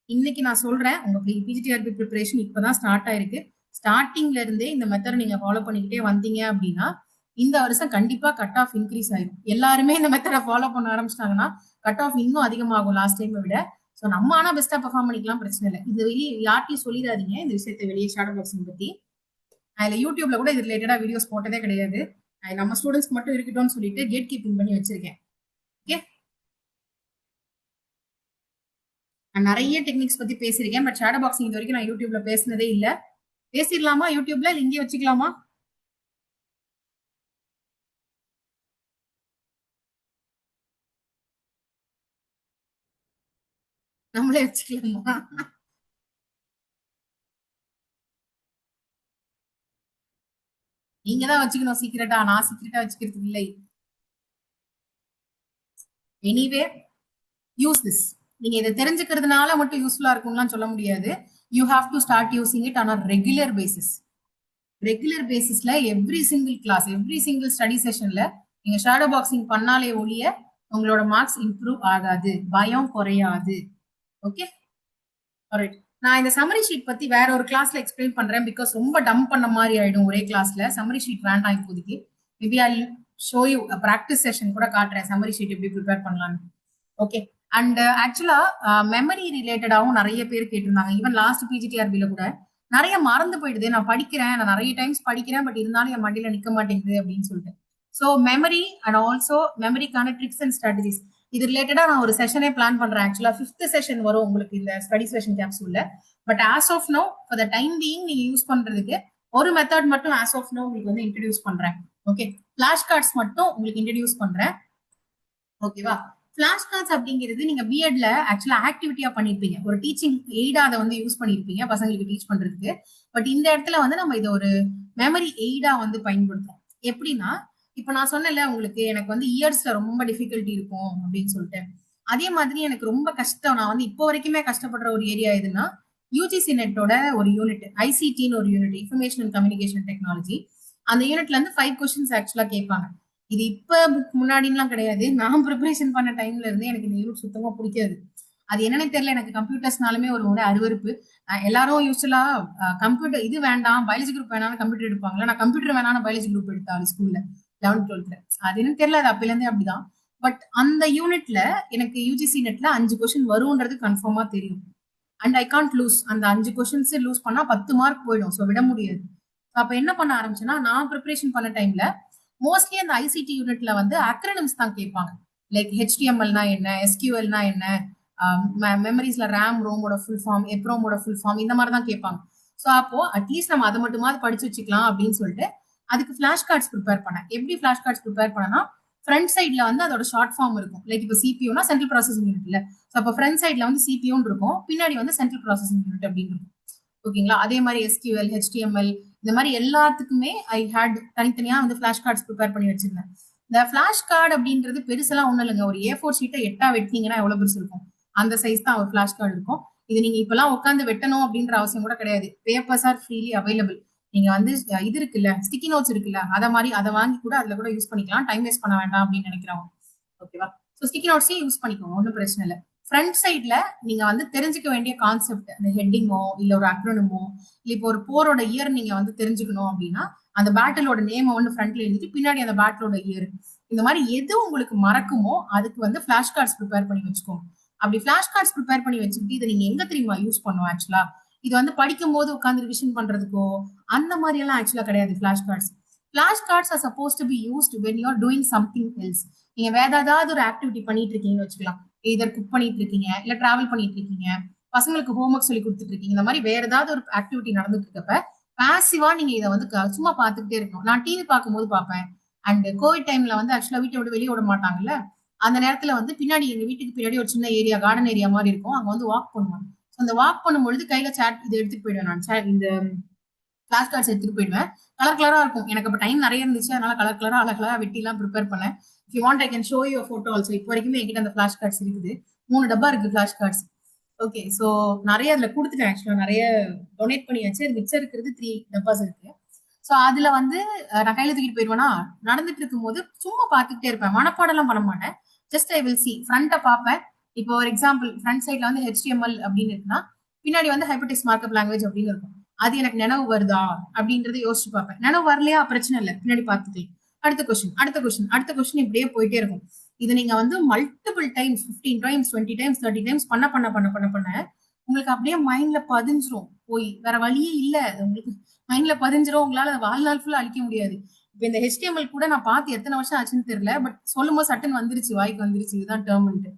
இன்னைக்கு நான் சொல்றேன், உங்க பிஜிடிஆர்பி ப்ரிப்பரேஷன் இப்பதான் ஸ்டார்ட் ஆயிருக்கு. ஸ்டார்டிங்ல இருந்தே இந்த மெத்தட் நீங்க ஃபாலோ பண்ணிக்கிட்டே வந்தீங்க அப்படின்னா இந்த வருஷம் கண்டிப்பா கட் ஆஃப் இன்க்ரீஸ் ஆயிடும். எல்லாருமே இந்த மெத்தடை ஃபாலோ பண்ண ஆரம்பிச்சிட்டாங்கன்னா கட் ஆஃப் இன்னும் அதிகமாகும் லாஸ்ட் டைமை விட. ஸோ நம்ம ஆனா பெஸ்டா பெர்ஃபார்ம் பண்ணிக்கலாம், பிரச்சனை இல்லை. இது வெளியே யார்ட்டையும் சொல்லிடாதீங்க இந்த விஷயத்தை வெளியே ஷேடோ பாக்ஸிங் பத்தி. அதுல யூடியூப்ல கூட இது ரிலேட்டடா வீடியோஸ் போட்டதே கிடையாது. நம்ம ஸ்டூடெண்ட்ஸ்க்கு மட்டும் இருக்கட்டும்னு சொல்லிட்டு கேட் கீப்பிங் பண்ணி வச்சிருக்கேன். ஓகே, நான் நிறைய டெக்னிக்ஸ் பத்தி பேசியிருக்கேன். பட் ஷேடோ பாக்ஸிங் இது வரைக்கும் நான் யூடியூப்ல பேசினதே இல்லை. பேசிடலாமா யூடியூப்ல, இல்ல இங்கே வச்சுக்கலாமா? நம்மளே வச்சுக்கலாமா? நீங்க தான் வச்சுக்கணும் சீக்கிரட்டா, நான் சீக்கிரட்டா வச்சுக்கிறதுக்கு இல்லை. Anyway use this. நீங்க இதை தெரிஞ்சுக்கிறதுனால மட்டும் யூஸ்ஃபுல்லா இருக்கும்லாம் சொல்ல முடியாது. You have to start using it on a regular basis. Regular பேசிஸ்ல every single class, every single study செஷன்ல நீங்க ஷேடோ பாக்ஸிங் பண்ணாலே ஒழிய உங்களோட மார்க்ஸ் இம்ப்ரூவ் ஆகாது, பயம் குறையாது. Okay, alright. நான் இந்த சம்மரி ஷீட் பத்தி வேற ஒரு கிளாஸ்ல எக்ஸ்பிளைன் பண்றேன். பிகாஸ் ரொம்ப டம்ப் பண்ண மாதிரி ஆயிடும் ஒரே கிளாஸ்ல. சம்மரி ஷீட் வேண்டாம் இப்போதைக்கு. Maybe I show you practice session கூட காட்டுறேன் சம்மரி ஷீட் எப்படி ப்ரிப்பேர் பண்ணலாம்னு. ஓகே, அண்ட் ஆக்சுவலா மெமரி ரிலேட்டடாவும் நிறைய பேர் கேட்டிருந்தாங்க. ஈவன் லாஸ்ட் பிஜிடிஆர்பில கூட நிறைய மறந்து போயிடுது. நான் படிக்கிறேன், நான் நிறைய டைம்ஸ் படிக்கிறேன், பட் இருந்தாலும் என் மண்டியில நிக்க மாட்டேங்குது அப்படின்னு சொல்லிட்டு. ஸோ மெமரி அண்ட் ஆல்சோ மெமரிக்கான ட்ரிக்ஸ் அண்ட் ஸ்ட்ராட்டஜிஸ் இது ரிலேட்டடா நான் ஒரு செஷனே பிளான் பண்றேன். ஆக்சுவலா 5th செஷன் வரும் உங்களுக்கு இந்த ஸ்டடி செஷன் கேப்சூல்ல. But as of now for the time being நீங்க யூஸ் பண்றதுக்கு ஒரு மெத்தட் மட்டும் ஆஸ் ஆஃப் நோ உங்களுக்கு வந்து இன்ட்ரடியூஸ் பண்றேன். ஓகே, ஃபிளாஷ் கார்ட்ஸ் மட்டும் உங்களுக்கு இன்ட்ரடியூஸ் பண்றேன். ஓகேவா? ஃபிளாஷ் கார்ட்ஸ் அப்படிங்கிறது நீங்க பிஎட்ல ஆக்சுவலா ஆக்டிவிட்டியா பண்ணிருப்பீங்க, ஒரு டீச்சிங் எய்டா அதை வந்து யூஸ் பண்ணிருப்பீங்க பசங்களுக்கு டீச் பண்றதுக்கு. பட் இந்த இடத்துல வந்து நம்ம இதை ஒரு மெமரி எய்டா வந்து பயன்படுத்துறோம். எப்படின்னா இப்ப நான் சொன்னேன்ல உங்களுக்கு எனக்கு வந்து இயர்ஸ்ல ரொம்ப டிஃபிகல்ட்டி இருக்கும் அப்படின்னு சொல்லிட்டு, அதே மாதிரி எனக்கு ரொம்ப கஷ்டம், நான் வந்து இப்போ வரைக்குமே கஷ்டப்படுற ஒரு ஏரியா எதுன்னா யூஜிசி நெட்டோட ஒரு யூனிட், ஐசிடின்னு ஒரு unit, information and communication technology. அந்த யூனிட்ல இருந்து 5 கொஸ்டின்ஸ் ஆக்சுவலா கேட்பாங்க. இது இப்ப முன்னாடிலாம் கிடையாது. நான் ப்ரிப்பரேஷன் பண்ண டைம்ல இருந்து எனக்கு இந்த யூனிட் சுத்தமா பிடிக்காது. அது என்னன்னு தெரியல, எனக்கு கம்ப்யூட்டர்ஸ்னாலுமே ஒரு அருவருப்பு. எல்லாரும் யூஸ்வலா கம்ப்யூட்டர் இது வேண்டாம் பயாலஜி குரூப் வேணாலும் கம்ப்யூட்டர் எடுப்பாங்களா, நான் கம்ப்யூட்டர் வேணாலும் பயாலஜி குரூப் எடுத்தாலும் ஸ்கூல்ல 11th 12th. அது என்னன்னு தெரியல, அது அப்பல இருந்தே அப்படிதான். பட் அந்த யூனிட்ல எனக்கு யூஜிசி நெட்ல 5 கொஸ்டின் வரும்ன்றது கன்ஃபார்மா தெரியும். And I can't lose. அந்த 5 கொஸ்டின்ஸ் லூஸ் பண்ணா 10 மார்க் போயிடும். ஸோ விட முடியாது. அப்ப என்ன பண்ண ஆரம்பிச்சேன்னா நான் ப்ரிப்பரேஷன் பண்ண டைம்ல மோஸ்ட்லி அந்த ஐசிடி யூனிட்ல வந்து அக்ரனிம்ஸ் தான் கேட்பாங்க. லைக் ஹெச்டிஎம்எல்னா என்ன, எஸ்கியூஎல்னா என்ன, மெமரிஸ்ல ரேம் ரோமோட ஃபுல் ஃபார்ம், எப்ரோமோட ஃபுல் ஃபார்ம், இந்த மாதிரி தான் கேட்பாங்க. ஸோ அப்போ அட்லீஸ்ட் நம்ம அதை மட்டுமாவது படிச்சு வச்சுக்கலாம் அப்படின்னு சொல்லிட்டு அதுக்கு ஃபிளாஷ் கார்ட்ஸ் ப்ரிப்பேர் பண்ணேன். எப்படி ஃபிளாஷ் கார்ட்ஸ் ப்ரிப்பேர் பண்ணனா, ஃப்ரண்ட் சைட்ல வந்து அதோட ஷார்ட் ஃபார்ம் இருக்கும். லைக் இப்போ சிபியூனா சென்ட்ரல் ப்ராசஸிங் யூனிட் இல்ல, ஸோ அப்போ ஃப்ரண்ட் சைட்ல வந்து சிபியூன்னு இருக்கும், பின்னாடி வந்து சென்ட்ரல் ப்ராசஸிங் யூனிட் அப்படின்னு இருக்கும். ஓகேங்களா? அதே மாதிரி எஸ்கியூஎல், ஹெச்டிஎம்எல் இந்த மாதிரி எல்லாத்துக்குமே ஐ ஹேட் தனித்தனியா வந்து ஃபிளாஷ் கார்ட்ஸ் ப்ரிப்பேர் பண்ணி வச்சிருந்தேன். இந்த ஃபிளாஷ் கார்டு அப்படின்றது பெருசெல்லாம் ஒண்ணும் இல்லைங்க. ஒரு A4 ஷீட்டை 8ஆ வெட்டினீங்கன்னா எவ்வளவு பெருசு இருக்கும், அந்த சைஸ் தான் ஒரு ஃபிளாஷ் கார்டு இருக்கும். இது நீங்க இப்பெல்லாம் உட்காந்து வெட்டணும் அப்படின்ற அவசியம் கூட கிடையாது. Papers are freely available. நீங்க வந்து இது இருக்குல்ல, ஸ்டிக்கி நோட்ஸ் இருக்குல்ல, அதை மாதிரி அதை வாங்கி கூட அதுல கூட யூஸ் பண்ணிக்கலாம். டைம் வேஸ்ட் பண்ண வேண்டாம் அப்படின்னு நினைக்கிறவங்க. ஓகேவா? ஸோ ஸ்டிக்கி நோட்ஸே யூஸ் பண்ணிக்கோங்க, ஒன்றும் பிரச்சனை இல்லை. ஃப்ரண்ட் சைட்ல நீங்க வந்து தெரிஞ்சுக்க வேண்டிய கான்செப்ட், அந்த ஹெட்டிங்கோ இல்ல ஒரு அக்ரோனிமோ இல்ல இப்போ ஒரு போரோட இயர் நீங்க வந்து தெரிஞ்சுக்கணும் அப்படின்னா அந்த பேட்டிலோட நேமை வந்து ஃப்ரண்ட்ல எழுதிட்டு பின்னாடி அந்த பேட்டிலோட இயர், இந்த மாதிரி எது உங்களுக்கு மறக்குமோ அதுக்கு வந்து ஃபிளாஷ் கார்ட்ஸ் ப்ரிப்பேர் பண்ணி வச்சுக்கோங்க. அப்படி ஃபிளாஷ் கார்ட்ஸ் ப்ரிப்பேர் பண்ணி வச்சுக்கிட்டு இதை நீங்க எங்க தெரியுமா யூஸ் பண்ணுவோம் ஆக்சுவலா, இது வந்து படிக்கும் போது உட்காந்து ரிவிஷன் பண்றதுக்கோ அந்த மாதிரி எல்லாம் ஆக்சுவலா கிடையாது. Flash cards, flash cards are supposed to be used when you are doing something else. நீங்க வேற ஏதாவது ஒரு ஆக்டிவிட்டி பண்ணிட்டு இருக்கீங்கன்னு வச்சுக்கலாம், இதர் குக் பண்ணிட்டு இருக்கீங்க, இல்ல டிராவல் பண்ணிட்டு இருக்கீங்க, பசங்களுக்கு ஹோம்ஒர்க் சொல்லி கொடுத்துட்டு இருக்கீங்க, இந்த மாதிரி வேற ஏதாவது ஒரு ஆக்டிவிட்டி நடந்துட்டு இருக்கப்ப பாசிவா நீங்க இதை வந்து சும்மா பாத்துக்கிட்டே இருக்கணும். நான் டிவி பார்க்கும்போது பார்ப்பேன். அண்ட் கோவிட் டைம்ல வந்து ஆக்சுவலா வீட்டை விட்டு வெளியே விட மாட்டாங்கல்ல, அந்த நேரத்துல வந்து பின்னாடி எங்க வீட்டுக்கு பின்னாடி ஒரு சின்ன ஏரியா, கார்டன் ஏரியா மாதிரி இருக்கும், அங்க வந்து வாக் பண்ணுவோம். அந்த வாக் பண்ணும்பொழுது கையில சேட் இதை எடுத்துட்டு போயிடுவேன் நான். இந்த ஃபிளாஷ் கார்ட்ஸ் எடுத்துட்டு போயிடுவேன். கலர் கலரா இருக்கும். எனக்கு அப்ப டைம் நிறைய இருந்துச்சு. அதனால கலர் கலரா அழகா வெட்டி எல்லாம் ப்ரிப்பேர் பண்ணேன். If you want I can show you photo also. இப்போ வரைக்குமே என்கிட்ட அந்த ஃபிளாஷ் கார்ட்ஸ் இருக்குது. 3 டப்பா இருக்கு ஃபிளாஷ் கார்ட்ஸ். ஓகே, சோ நிறைய அதுல கொடுத்துட்டேன். ஆக்சுவலா நிறைய டொனேட் பண்ணியாச்சு. மிச்சம் இருக்கிறது 3 டப்பாஸ் இருக்கு. சோ அதுல வந்து நான் கையில தூக்கிட்டு போயிடுவேனா, நடந்துட்டு இருக்கும்போது சும்மா பார்த்துக்கிட்டே இருப்பேன். மனப்பாடம் எல்லாம் பண்ண மாட்டேன். ஜஸ்ட் ஐ வில் சி ஃப்ரண்ட்டை பார்ப்பேன். இப்போ ஒரு எக்ஸாம்பிள் ஃப்ரண்ட் சைட்ல வந்து ஹெச்டிஎம்எல் அப்படின்னு இருக்குன்னா, பின்னாடி வந்து ஹைபர்டெக்ஸ்ட் மார்க்அப் லாங்குவேஜ் அப்படின்னு இருக்கும். அது எனக்கு நினைவு வருதா அப்படின்றத யோசிச்சு பார்ப்பேன். நினைவு வரலையா பிரச்சனை இல்லை, பின்னாடி பார்த்துக்கலாம். அடுத்த கொஸ்டின், அடுத்த கொஸ்டின், அடுத்த கொஸ்டின், இப்படியே போயிட்டே இருக்கும். இது நீங்க வந்து multiple times 15 times 20 times 30 times பண்ண பண்ண பண்ண பண்ண பண்ண உங்களுக்கு அப்படியே மைண்ட்ல பதிஞ்சிரும். போய் வேற வழியே இல்ல, உங்களுக்கு மைண்ட்ல பதிஞ்சிரும். உங்களால வாழ்நாள் ஃபுல்லா அழிக்க முடியாது. இப்ப இந்த ஹெச்டிஎம்எல் கூட நான் பார்த்து எத்தனை வருஷம் ஆச்சுன்னு தெரியல. பட் சொல்லும் போது சட்டன் வந்துருச்சு, வாய்க்கு வந்துருச்சு, இதுதான் டேர்ம்ன்ட்டு.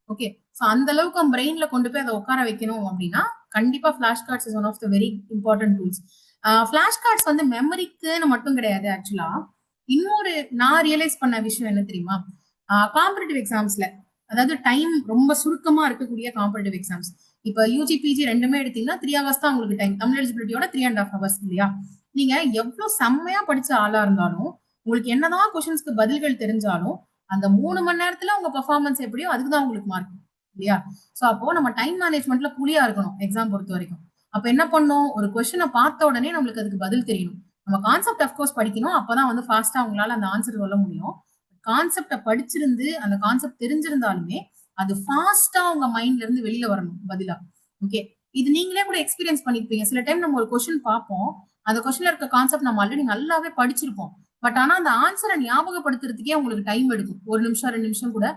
ஓகே, சோ அந்த அளவுக்கு பிரெயின்ல கொண்டு போய் அதை உட்கார வைக்கணும் அப்படின்னா கண்டிப்பா flash cards is one of the very important tools. Flash cards வந்து மெமரிக்குன்னு மட்டும் கிடையாது. ஆக்சுவலா இன்னொரு நான் ரியலைஸ் பண்ண விஷயம் என்ன தெரியுமா, காம்படிட்டிவ் எக்ஸாம்ஸ்ல, அதாவது டைம் ரொம்ப சுருக்கமா இருக்கக்கூடிய காம்படிட்டிவ் எக்ஸாம்ஸ், இப்ப யூஜி பிஜி ரெண்டுமே எடுத்தீங்கன்னா 3 ஹவர்ஸ் தான் உங்களுக்கு டைம். தமிழ் எலிஜிபிலிட்டியோட 3.5 ஹவர்ஸ் இல்லையா. நீங்க எவ்வளவு செம்மையா படிச்ச ஆளா இருந்தாலும், உங்களுக்கு என்னதான் கொஸ்டின்ஸ்க்கு பதில்கள் தெரிஞ்சாலும், அந்த 3 மணி நேரத்துல உங்க பெர்ஃபார்மன்ஸ் எப்படியோ அதுக்குதான் உங்களுக்கு மார்க் இல்லையா. சோ அப்போ நம்ம டைம் மேனேஜ்மெண்ட்ல புலியா இருக்கணும் எக்ஸாம் பொறுத்த வரைக்கும். அப்ப என்ன பண்ணும், ஒரு கொஸ்டினை பார்த்த உடனே நம்மளுக்கு அதுக்கு பதில் தெரியணும். நம்ம கான்செப்ட் அஃப்கோர்ஸ் படிக்கணும். அப்பதான் வந்து ஃபாஸ்டா உங்களால அந்த ஆன்சர் சொல்ல முடியும். கான்செப்ட படிச்சிருந்து அந்த கான்செப்ட் தெரிஞ்சிருந்தாலுமே அது ஃபாஸ்டா உங்க மைண்ட்ல இருந்து வெளியில வரணும் பதிலா. ஓகே, இது நீங்களே கூட எக்ஸ்பீரியன்ஸ் பண்ணிருப்பீங்க. சில டைம் நம்ம ஒரு கொஸ்டின் பார்ப்போம், அந்த கொஸ்டின்ல இருக்க கான்செப்ட் நம்ம ஆல்ரெடி நல்லாவே படிச்சிருப்போம். பட் ஆனா அந்த ஆன்சரை ஞாபகப்படுத்துறதுக்கே உங்களுக்கு டைம் எடுக்கும். 1 நிமிஷம் 2 நிமிஷம் கூட.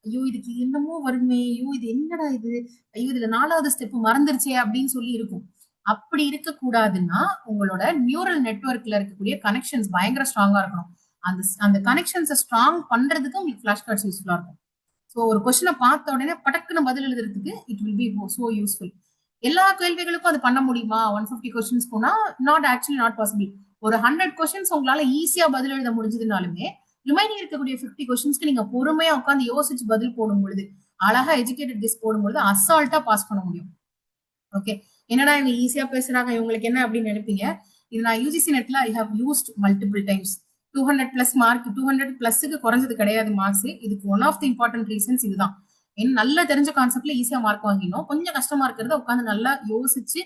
ஐயோ இதுக்கு என்னமோ வருமே, ஐயோ இது என்னடா இது, ஐயோ இதுல 4வது ஸ்டெப் மறந்துருச்சே அப்படின்னு சொல்லி இருக்கும். அப்படி இருக்க கூடாதுன்னா உங்களோட நியூரல் நெட்வொர்க்ல இருக்கக்கூடிய கனெக்ஷன்ஸ் பயங்கர ஸ்ட்ராங்கா இருக்கணும். அந்த அந்த கனெக்ஷன்ஸை ஸ்ட்ராங் பண்றதுக்கு உங்களுக்கு ஃபிளாஷ் கார்ட்ஸ் யூஸ்ஃபுல்லா இருக்கும். ஸோ ஒரு கொஸ்டினை பார்த்த உடனே படக்குன்னு பதில் எழுதுறதுக்கு it will be so useful. எல்லா கேள்விகளுக்கும் அது பண்ண முடியுமா? 150 கொஸ்டின்ஸ் போனா நாட் ஆக்சுவலி நாட் பாசிபிள். ஒரு 100 கொஸ்டின்ஸ் உங்களால ஈஸியா பதில் எழுத முடிஞ்சதுனாலுமே ரிமைனிங் இருக்கக்கூடிய 50 கொஸ்டின்ஸ்க்கு நீங்க பொறுமையா உட்காந்து யோசிச்சு பதில் போடும் பொழுது, அழகா எஜுகேட்டட் கெஸ் போடும்பொழுது அசால்ட்டா பாஸ் பண்ண முடியும். ஓகே, என்னடா இவங்க ஈஸியா பேசுறாங்க, இவங்களுக்கு என்ன அப்படின்னு நினைப்பீங்க. இது நான் யூஜிசி நெட்ல I have used multiple times. 200 plus mark, 200 பிளஸ்க்கு குறைஞ்சது கிடையாது மார்க்ஸ். இதுக்கு one of the important reasons இதுதான். என்ன நல்லா தெரிஞ்ச கான்செப்ட்ல ஈஸியா மார்க் வாங்கினோம். கொஞ்சம் கஷ்டமா இருக்கிறத உட்காந்து நல்லா யோசிச்சு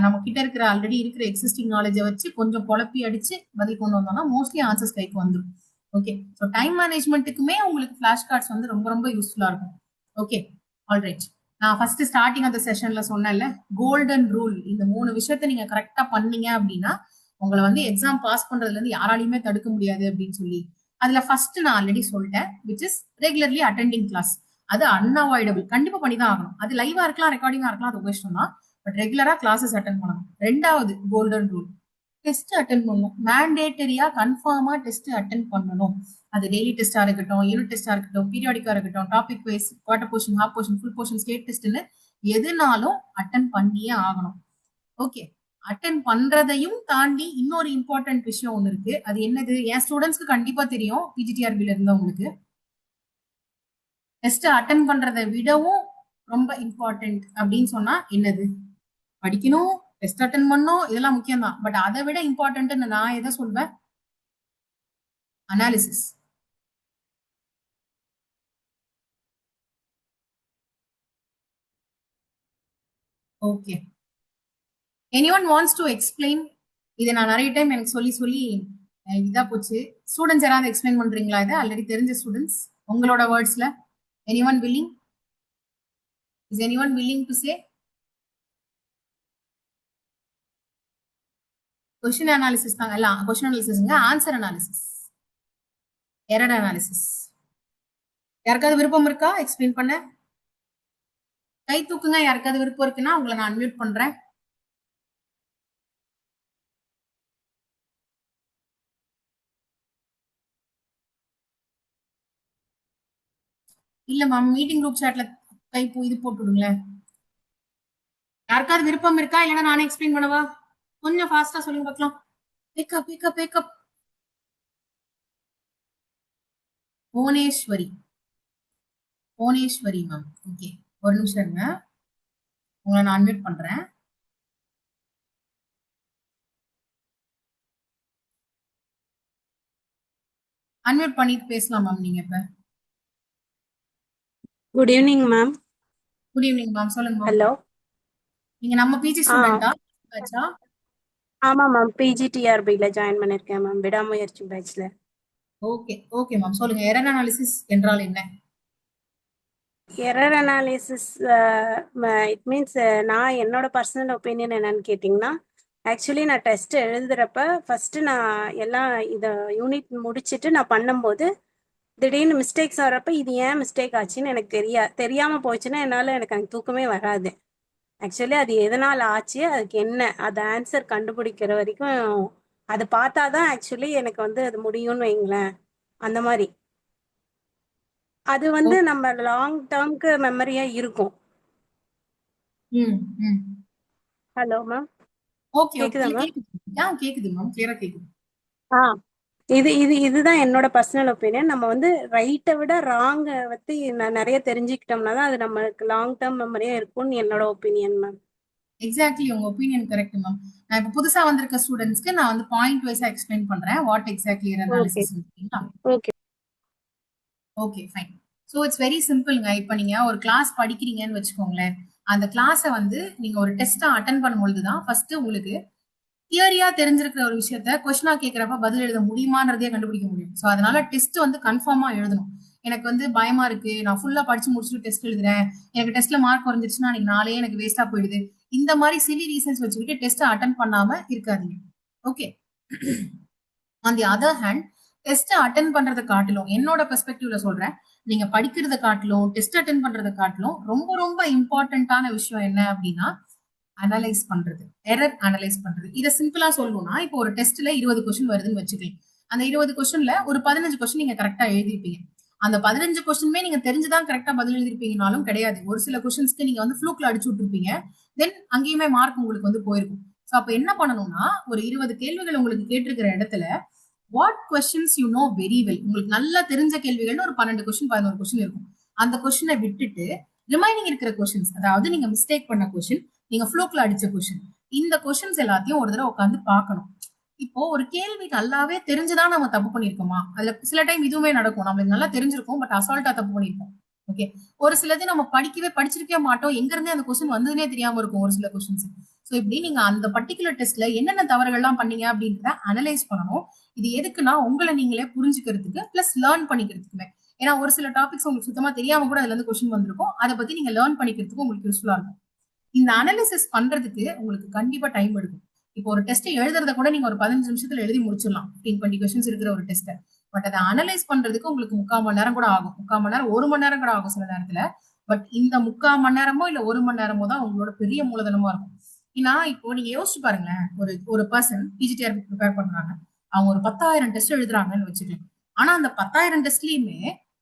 நம்ம கிட்ட இருக்கிற ஆல்ரெடி இருக்கிற எக்ஸிஸ்டிங் நாலேஜை வச்சு கொஞ்சம் குழப்பி அடிச்சு பதில் கொண்டு வந்தோம்னா மோஸ்ட்லி ஆன்சர்ஸ் கைக்கு வந்துடும். ஓகே, ஸோ டைம் மேனேஜ்மெண்ட்டுக்குமே உங்களுக்கு ஃபிளாஷ் கார்ட்ஸ் வந்து ரொம்ப ரொம்ப யூஸ்ஃபுல்லா இருக்கும். Okay, alright. நான் ஃபர்ஸ்ட் ஸ்டார்டிங் அந்த செஷன்ல சொன்னேன்ல, கோல்டன் ரூல். இந்த 3 விஷயத்த நீங்க கரெக்டா பண்ணீங்க அப்படின்னா உங்களை வந்து எக்ஸாம் பாஸ் பண்றதுல இருந்து யாராலையுமே தடுக்க முடியாது அப்படின்னு சொல்லி, அதுல ஃபர்ஸ்ட் நான் ஆல்ரெடி சொல்லிட்டேன், which is regularly attending class. அது அன்அவாய்டபிள், கண்டிப்பா பண்ணிதான் ஆகணும். அது லைவா இருக்கலாம், ரெக்கார்டிங்கா இருக்கலாம், அது உங்க இஷ்டம் தான். பட் ரெகுலரா கிளாஸஸ் அட்டென்ட் பண்ணணும். 2வது கோல்டன் ரூல், டெஸ்ட் அட்டென்ட் பண்ணணும். மேண்டேட்டரியா கன்ஃபார்மா டெஸ்ட் அட்டென்ட் பண்ணணும். அது டெய்லி டெஸ்டா இருக்கட்டும், யூனிட் டெஸ்டா இருக்கட்டும், பீரியாடிக்கா இருக்கட்டும், topic wise, quarter portion, half portion, full portion, state டெஸ்ட்னு எதுனாலும் அட்டென்ட் பண்ணியே ஆகணும். ஓகே, அட்டென்ட் பண்றதையும் தாண்டி இன்னொரு இம்பார்ட்டன்ட் விஷயம் ஒண்ணு இருக்கு. அது என்னது, என் ஸ்டூடெண்ட்ஸ்க்கு கண்டிப்பா தெரியும். பிஜிடிஆர்பில இருந்தவங்களுக்கு டெஸ்ட் அட்டென்ட் பண்றதை விடவும் ரொம்ப இம்பார்ட்டன்ட் அப்படின்னு சொன்னா என்னது, படிக்கணும், டெஸ்ட் அட்டென்ட் பண்ணணும், இதெல்லாம் முக்கியம் தான். பட் அதை விட இம்பார்ட்டன்ட் நான் எதை சொல்வேன், analysis. Okay, anyone wants to explain? இதை நான் நிறைய டைம் எனக்கு சொல்லி சொல்லி இதா போச்சு. ஸ்டூடெண்ட்ஸ் யாராவது எக்ஸ்பிளைன் பண்றீங்களா? இதை ஆல்ரெடி தெரிஞ்ச ஸ்டூடெண்ட்ஸ் உங்களோட வேர்ட்ஸ்ல. Anyone willing? Is anyone willing to say? Question analysis தாங்க எல்லாம். கொஸ்டின் அனாலிசிஸ்ங்க, ஆன்சர் அனாலிசிஸ், எரர் அனாலிசிஸ். யாருக்காவது விருப்பம் இருக்கா எக்ஸ்பிளைன் பண்ண? கை தூக்குங்க, யாருக்காவது விருப்பம் இருக்குன்னா உங்களை நான் அன்மியூட் பண்றேன். இல்ல மேம், மீட்டிங் குரூப் சாட்ல கை இது போட்டு விடுங்களேன். யாருக்காவது விருப்பம் இருக்கா, இல்லைன்னா நானே எக்ஸ்பிளைன் பண்ணவா? கொஞ்சம் ஃபாஸ்டா சொல்லுங்க பார்க்கலாம். Pickup pickup pickup. Bhuvaneshwari, Bhuvaneshwari ma'am. Okay, ஒரு நிமிஷம் இருங்க, உங்களை நான் அன்மியூட் பண்றேன். அன்மியூட் பண்ணிட்டு பேசலாம் மேம் நீங்க இப்ப. Good evening ma'am. Good evening ma'am, சொல்லுங்க மேம். ஹலோ. நீங்க நம்ம பிஜி ஆ ஸ்டூடெண்டா? ஆமாம் மேம், பிஜிடிஆர்பியில் ஜாயின் பண்ணியிருக்கேன் மேம், விடாமுயற்சி பேட்ச்ல. ஓகே ஓகே மேம், சொல்லுங்க. எரர் அனாலிசிஸ் என்றால் என்ன? எரர் அனாலிசிஸ் இட் மீன்ஸ் நான் என்னோட பர்சனல் ஒப்பீனியன் என்னன்னு கேட்டிங்கன்னா, ஆக்சுவலி நான் டெஸ்ட் எழுதுறப்ப ஃபஸ்ட்டு நான் எல்லாம் இதை யூனிட் முடிச்சுட்டு நான் பண்ணும்போது திடீர்னு மிஸ்டேக்ஸ் வர்றப்ப இது ஏன் மிஸ்டேக் ஆச்சுன்னு எனக்கு தெரியாமல் போச்சுன்னா எனக்கு தூக்கமே வராது. ஆக்சுவலி அது எதனால் ஆச்சு, அதுக்கு என்ன அது ஆன்சர் கண்டுபிடிக்கிற வரைக்கும் அதை பார்த்தா தான் ஆக்சுவலி எனக்கு அது முடியும்னு வைங்களேன். அந்த மாதிரி அது நம்ம லாங் டேர்ம்க்கு மெமரியா இருக்கும். ம் ம் ஹலோ மேம், ஓகே ஓகே, கேக்குதா இல்ல மேம்? கேக்குது. கேக்குது மேம், கிளியரா கேக்குது. ஆ இதுதான் என்னோட பர்சனல் ஒப்பீனியன். நம்ம ரைட்டை விட ராங்கை நிறைய தெரிஞ்சுக்கிட்டோம்னா தான் அது நம்மளுக்கு லாங் டேர்ம் மெமரியா இருக்கும்னு என்னோட ஒப்பீனியன் மேம். எக்ஸாக்ட்லி, உங்க ஒப்பீனியன் கரெக்ட் மேம். நான் இப்ப புதுசா வந்திருக்க ஸ்டூடெண்ட்ஸ்க்கு நான் பாயிண்ட் வைஸா எக்ஸ்பிளைன் பண்றேன் what exactly error okay analysis இருக்கீங்களா? Okay okay fine. So it's very சிம்பிள்ங்க. இப்போ நீங்க ஒரு கிளாஸ் படிக்கிறீங்கன்னு வச்சுக்கோங்களேன். அந்த கிளாஸை நீங்க ஒரு டெஸ்ட்டா அட்டன் பண்ணும்பொழுது தான் ஃபர்ஸ்ட் உங்களுக்கு தியரியா தெரிஞ்சிருக்கிற ஒரு விஷயத்த கொஸ்டினா கேட்கறப்ப பதில் எழுத முடியுமான்றதே கண்டுபிடிக்க முடியும். ஸோ அதனால டெஸ்ட் கன்ஃபார்மா எழுதணும். எனக்கு பயமா இருக்கு, நான் ஃபுல்லா படிச்சு முடிச்சுட்டு டெஸ்ட் எழுதுறேன், எனக்கு டெஸ்ட்ல மார்க் குறைஞ்சிருச்சுன்னா அன்னைக்கு நாளே எனக்கு வேஸ்டா போயிடுது, இந்த மாதிரி சிலி ரீசன்ஸ் வச்சுக்கிட்டு டெஸ்ட் அட்டன் பண்ணாம இருக்காதீங்க. Okay. On the other hand, test attend பண்றதை காட்டிலும், என்னோட பெர்ஸ்பெக்டிவ்ல சொல்றேன், நீங்க படிக்கிறத காட்டிலும் டெஸ்ட் அட்டன் பண்றதை காட்டிலும் ரொம்ப ரொம்ப இம்பார்ட்டன்டான விஷயம் என்ன அப்படின்னா அனலைஸ் பண்றது, எரர் அனலைஸ் பண்றது. இதை சிம்பிளா சொல்லணும்னா, இப்போ ஒரு டெஸ்ட்ல 20 கொஸ்டின் வருதுன்னு வச்சுக்கோங்க. அந்த 20 கொஸ்டின்ல ஒரு 15 கொஸ்டின் நீங்க கரெக்டா எழுதிருப்பீங்க. அந்த 15 கொஸ்டினுமே நீங்க தெரிஞ்சுதான் கரெக்டா பதில் எழுதிருப்பீங்கனாலும் கிடையாது. ஒரு சில கொஸ்டின்ஸ்க்கு நீங்க ஃப்ளூக்ல அடிச்சு விட்டுருப்பீங்க. தென் அங்கேயுமே மார்க் உங்களுக்கு போயிருக்கும். சோ அப்ப என்ன பண்ணணும்னா, ஒரு 20 கேள்விகள் உங்களுக்கு கேட்டிருக்கிற இடத்துல what questions you know very well, உங்களுக்கு நல்லா தெரிஞ்ச கேள்விகள்னு ஒரு 12 கொஸ்டின் 11 கொஸ்டின் இருக்கும். அந்த கொஸ்டினை விட்டுட்டு ரிமைனிங் இருக்கிற கொஸ்டின்ஸ், அதாவது நீங்க மிஸ்டேக் பண்ண கொஸ்டின், நீங்க ஃப்ளூக்ல அடிச்ச கொஸ்டின், இந்த கொஸ்டின்ஸ் எல்லாத்தையும் ஒரு தடவை உட்காந்து பார்க்கணும். இப்போ ஒரு கேள்வி நல்லாவே தெரிஞ்சுதான் நம்ம தப்பு பண்ணிருக்கோமா? அதுல சில டைம் இதுவுமே நடக்கும். நம்மளுக்கு நல்லா தெரிஞ்சிருக்கும், பட் அசால்ட்டா தப்பு பண்ணிருக்கோம். ஓகே. ஒரு சிலது நம்ம படிச்சிருக்கவே மாட்டோம், எங்க இருந்தே அந்த கொஸ்டின் வந்ததுனே தெரியாம இருக்கும் ஒரு சில கொஸ்டின்ஸ். சோ இப்படி நீங்க அந்த பர்டிகுலர் டெஸ்ட்ல என்னென்ன தவறுகள்லாம் பண்ணீங்க அப்படின்றத அனலைஸ் பண்ணணும். இது எதுக்குன்னா உங்களை நீங்களே புரிஞ்சுக்கிறதுக்கு பிளஸ் லேர்ன் பண்ணிக்கிறதுக்குமே. ஏன்னா ஒரு சில டாபிக்ஸ் உங்களுக்கு சுத்தமா தெரியாம கூட அதுல இருந்து கொஸ்டின் வந்திருக்கும், அதை பத்தி நீங்க லேர்ன் பண்ணிக்கிறதுக்கு உங்களுக்கு யூஸ்ஃபுல்லா இருக்கும். இந்த அனாலிசிஸ் பண்றதுக்கு உங்களுக்கு கண்டிப்பா டைம் எடுக்கும். இப்போ ஒரு டெஸ்ட் எழுதுறத கூட நீங்க ஒரு 15 நிமிஷத்துல எழுதி முடிச்சிடலாம், 15-20 கொஸ்டின்ஸ் இருக்கிற ஒரு டெஸ்ட். பட் அதை அனலைஸ் பண்றதுக்கு உங்களுக்கு 3/4 மணி நேரம் கூட ஆகும், 3/4 மணி நேரம் 1 மணி நேரம் கூட ஆகும் சில நேரத்துல. பட் இந்த 3/4 மணி நேரமோ இல்ல 1 மணி நேரமோ தான் உங்களோட பெரிய மூலதனமா இருக்கும். ஏன்னா இப்போ நீங்க யோசிச்சு பாருங்களேன், ஒரு ஒரு பர்சன் பிஜிடிஆர் ப்ரிப்பேர் பண்றாங்க, அவங்க ஒரு 10,000 டெஸ்ட் எழுதுறாங்கன்னு வச்சுக்கோங்க. ஆனா அந்த 10,000 டெஸ்ட்லயுமே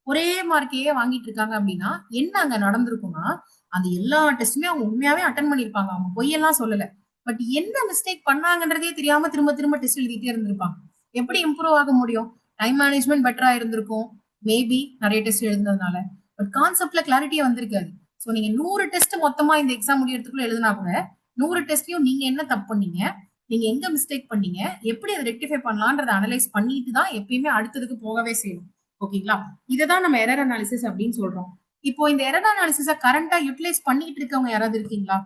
ஒரே மார்க்கையே வாங்கிட்டு இருக்காங்க அப்படின்னா என்ன அங்க நடந்திருக்கும்னா, அந்த எல்லா டெஸ்ட்டுமே அவங்க உண்மையாவே அட்டன் பண்ணிருப்பாங்க, அவங்க பொய்யெல்லாம் சொல்லல. பட் என்ன மிஸ்டேக் பண்ணாங்கன்றதே தெரியாம திரும்ப திரும்ப டெஸ்ட் எழுதிட்டே இருந்திருப்பாங்க. எப்படி இம்ப்ரூவ் ஆக முடியும்? டைம் மேனேஜ்மெண்ட் பெட்டரா இருந்திருக்கும் மேபி, நிறைய டெஸ்ட் எழுதுனதுனால. பட் கான்செப்ட்ல கிளாரிட்டியே வந்திருக்காது. சோ நீங்க 100 டெஸ்ட் மொத்தமா இந்த எக்ஸாம் முடியறதுக்குள்ள எழுதினா கூட 100 டெஸ்ட்லயும் நீங்க என்ன தப்பு பண்ணீங்க, நீங்க எங்க மிஸ்டேக் பண்ணீங்க, எப்படி அதை ரெக்டிஃபை பண்ணலான்றத அனலைஸ் பண்ணிட்டு தான் எப்பயுமே அடுத்ததுக்கு போகவே செய்யணும். ஓகேங்களா? இததான் நம்ம எரர் அனாலிசிஸ் அப்படின்னு சொல்றோம். இப்போ இந்த எரர் அனாலிசிஸ கரண்டா யூட்டிலைஸ் பண்ணிட்டு இருக்கவங்க யாராவது இருக்கீங்களா?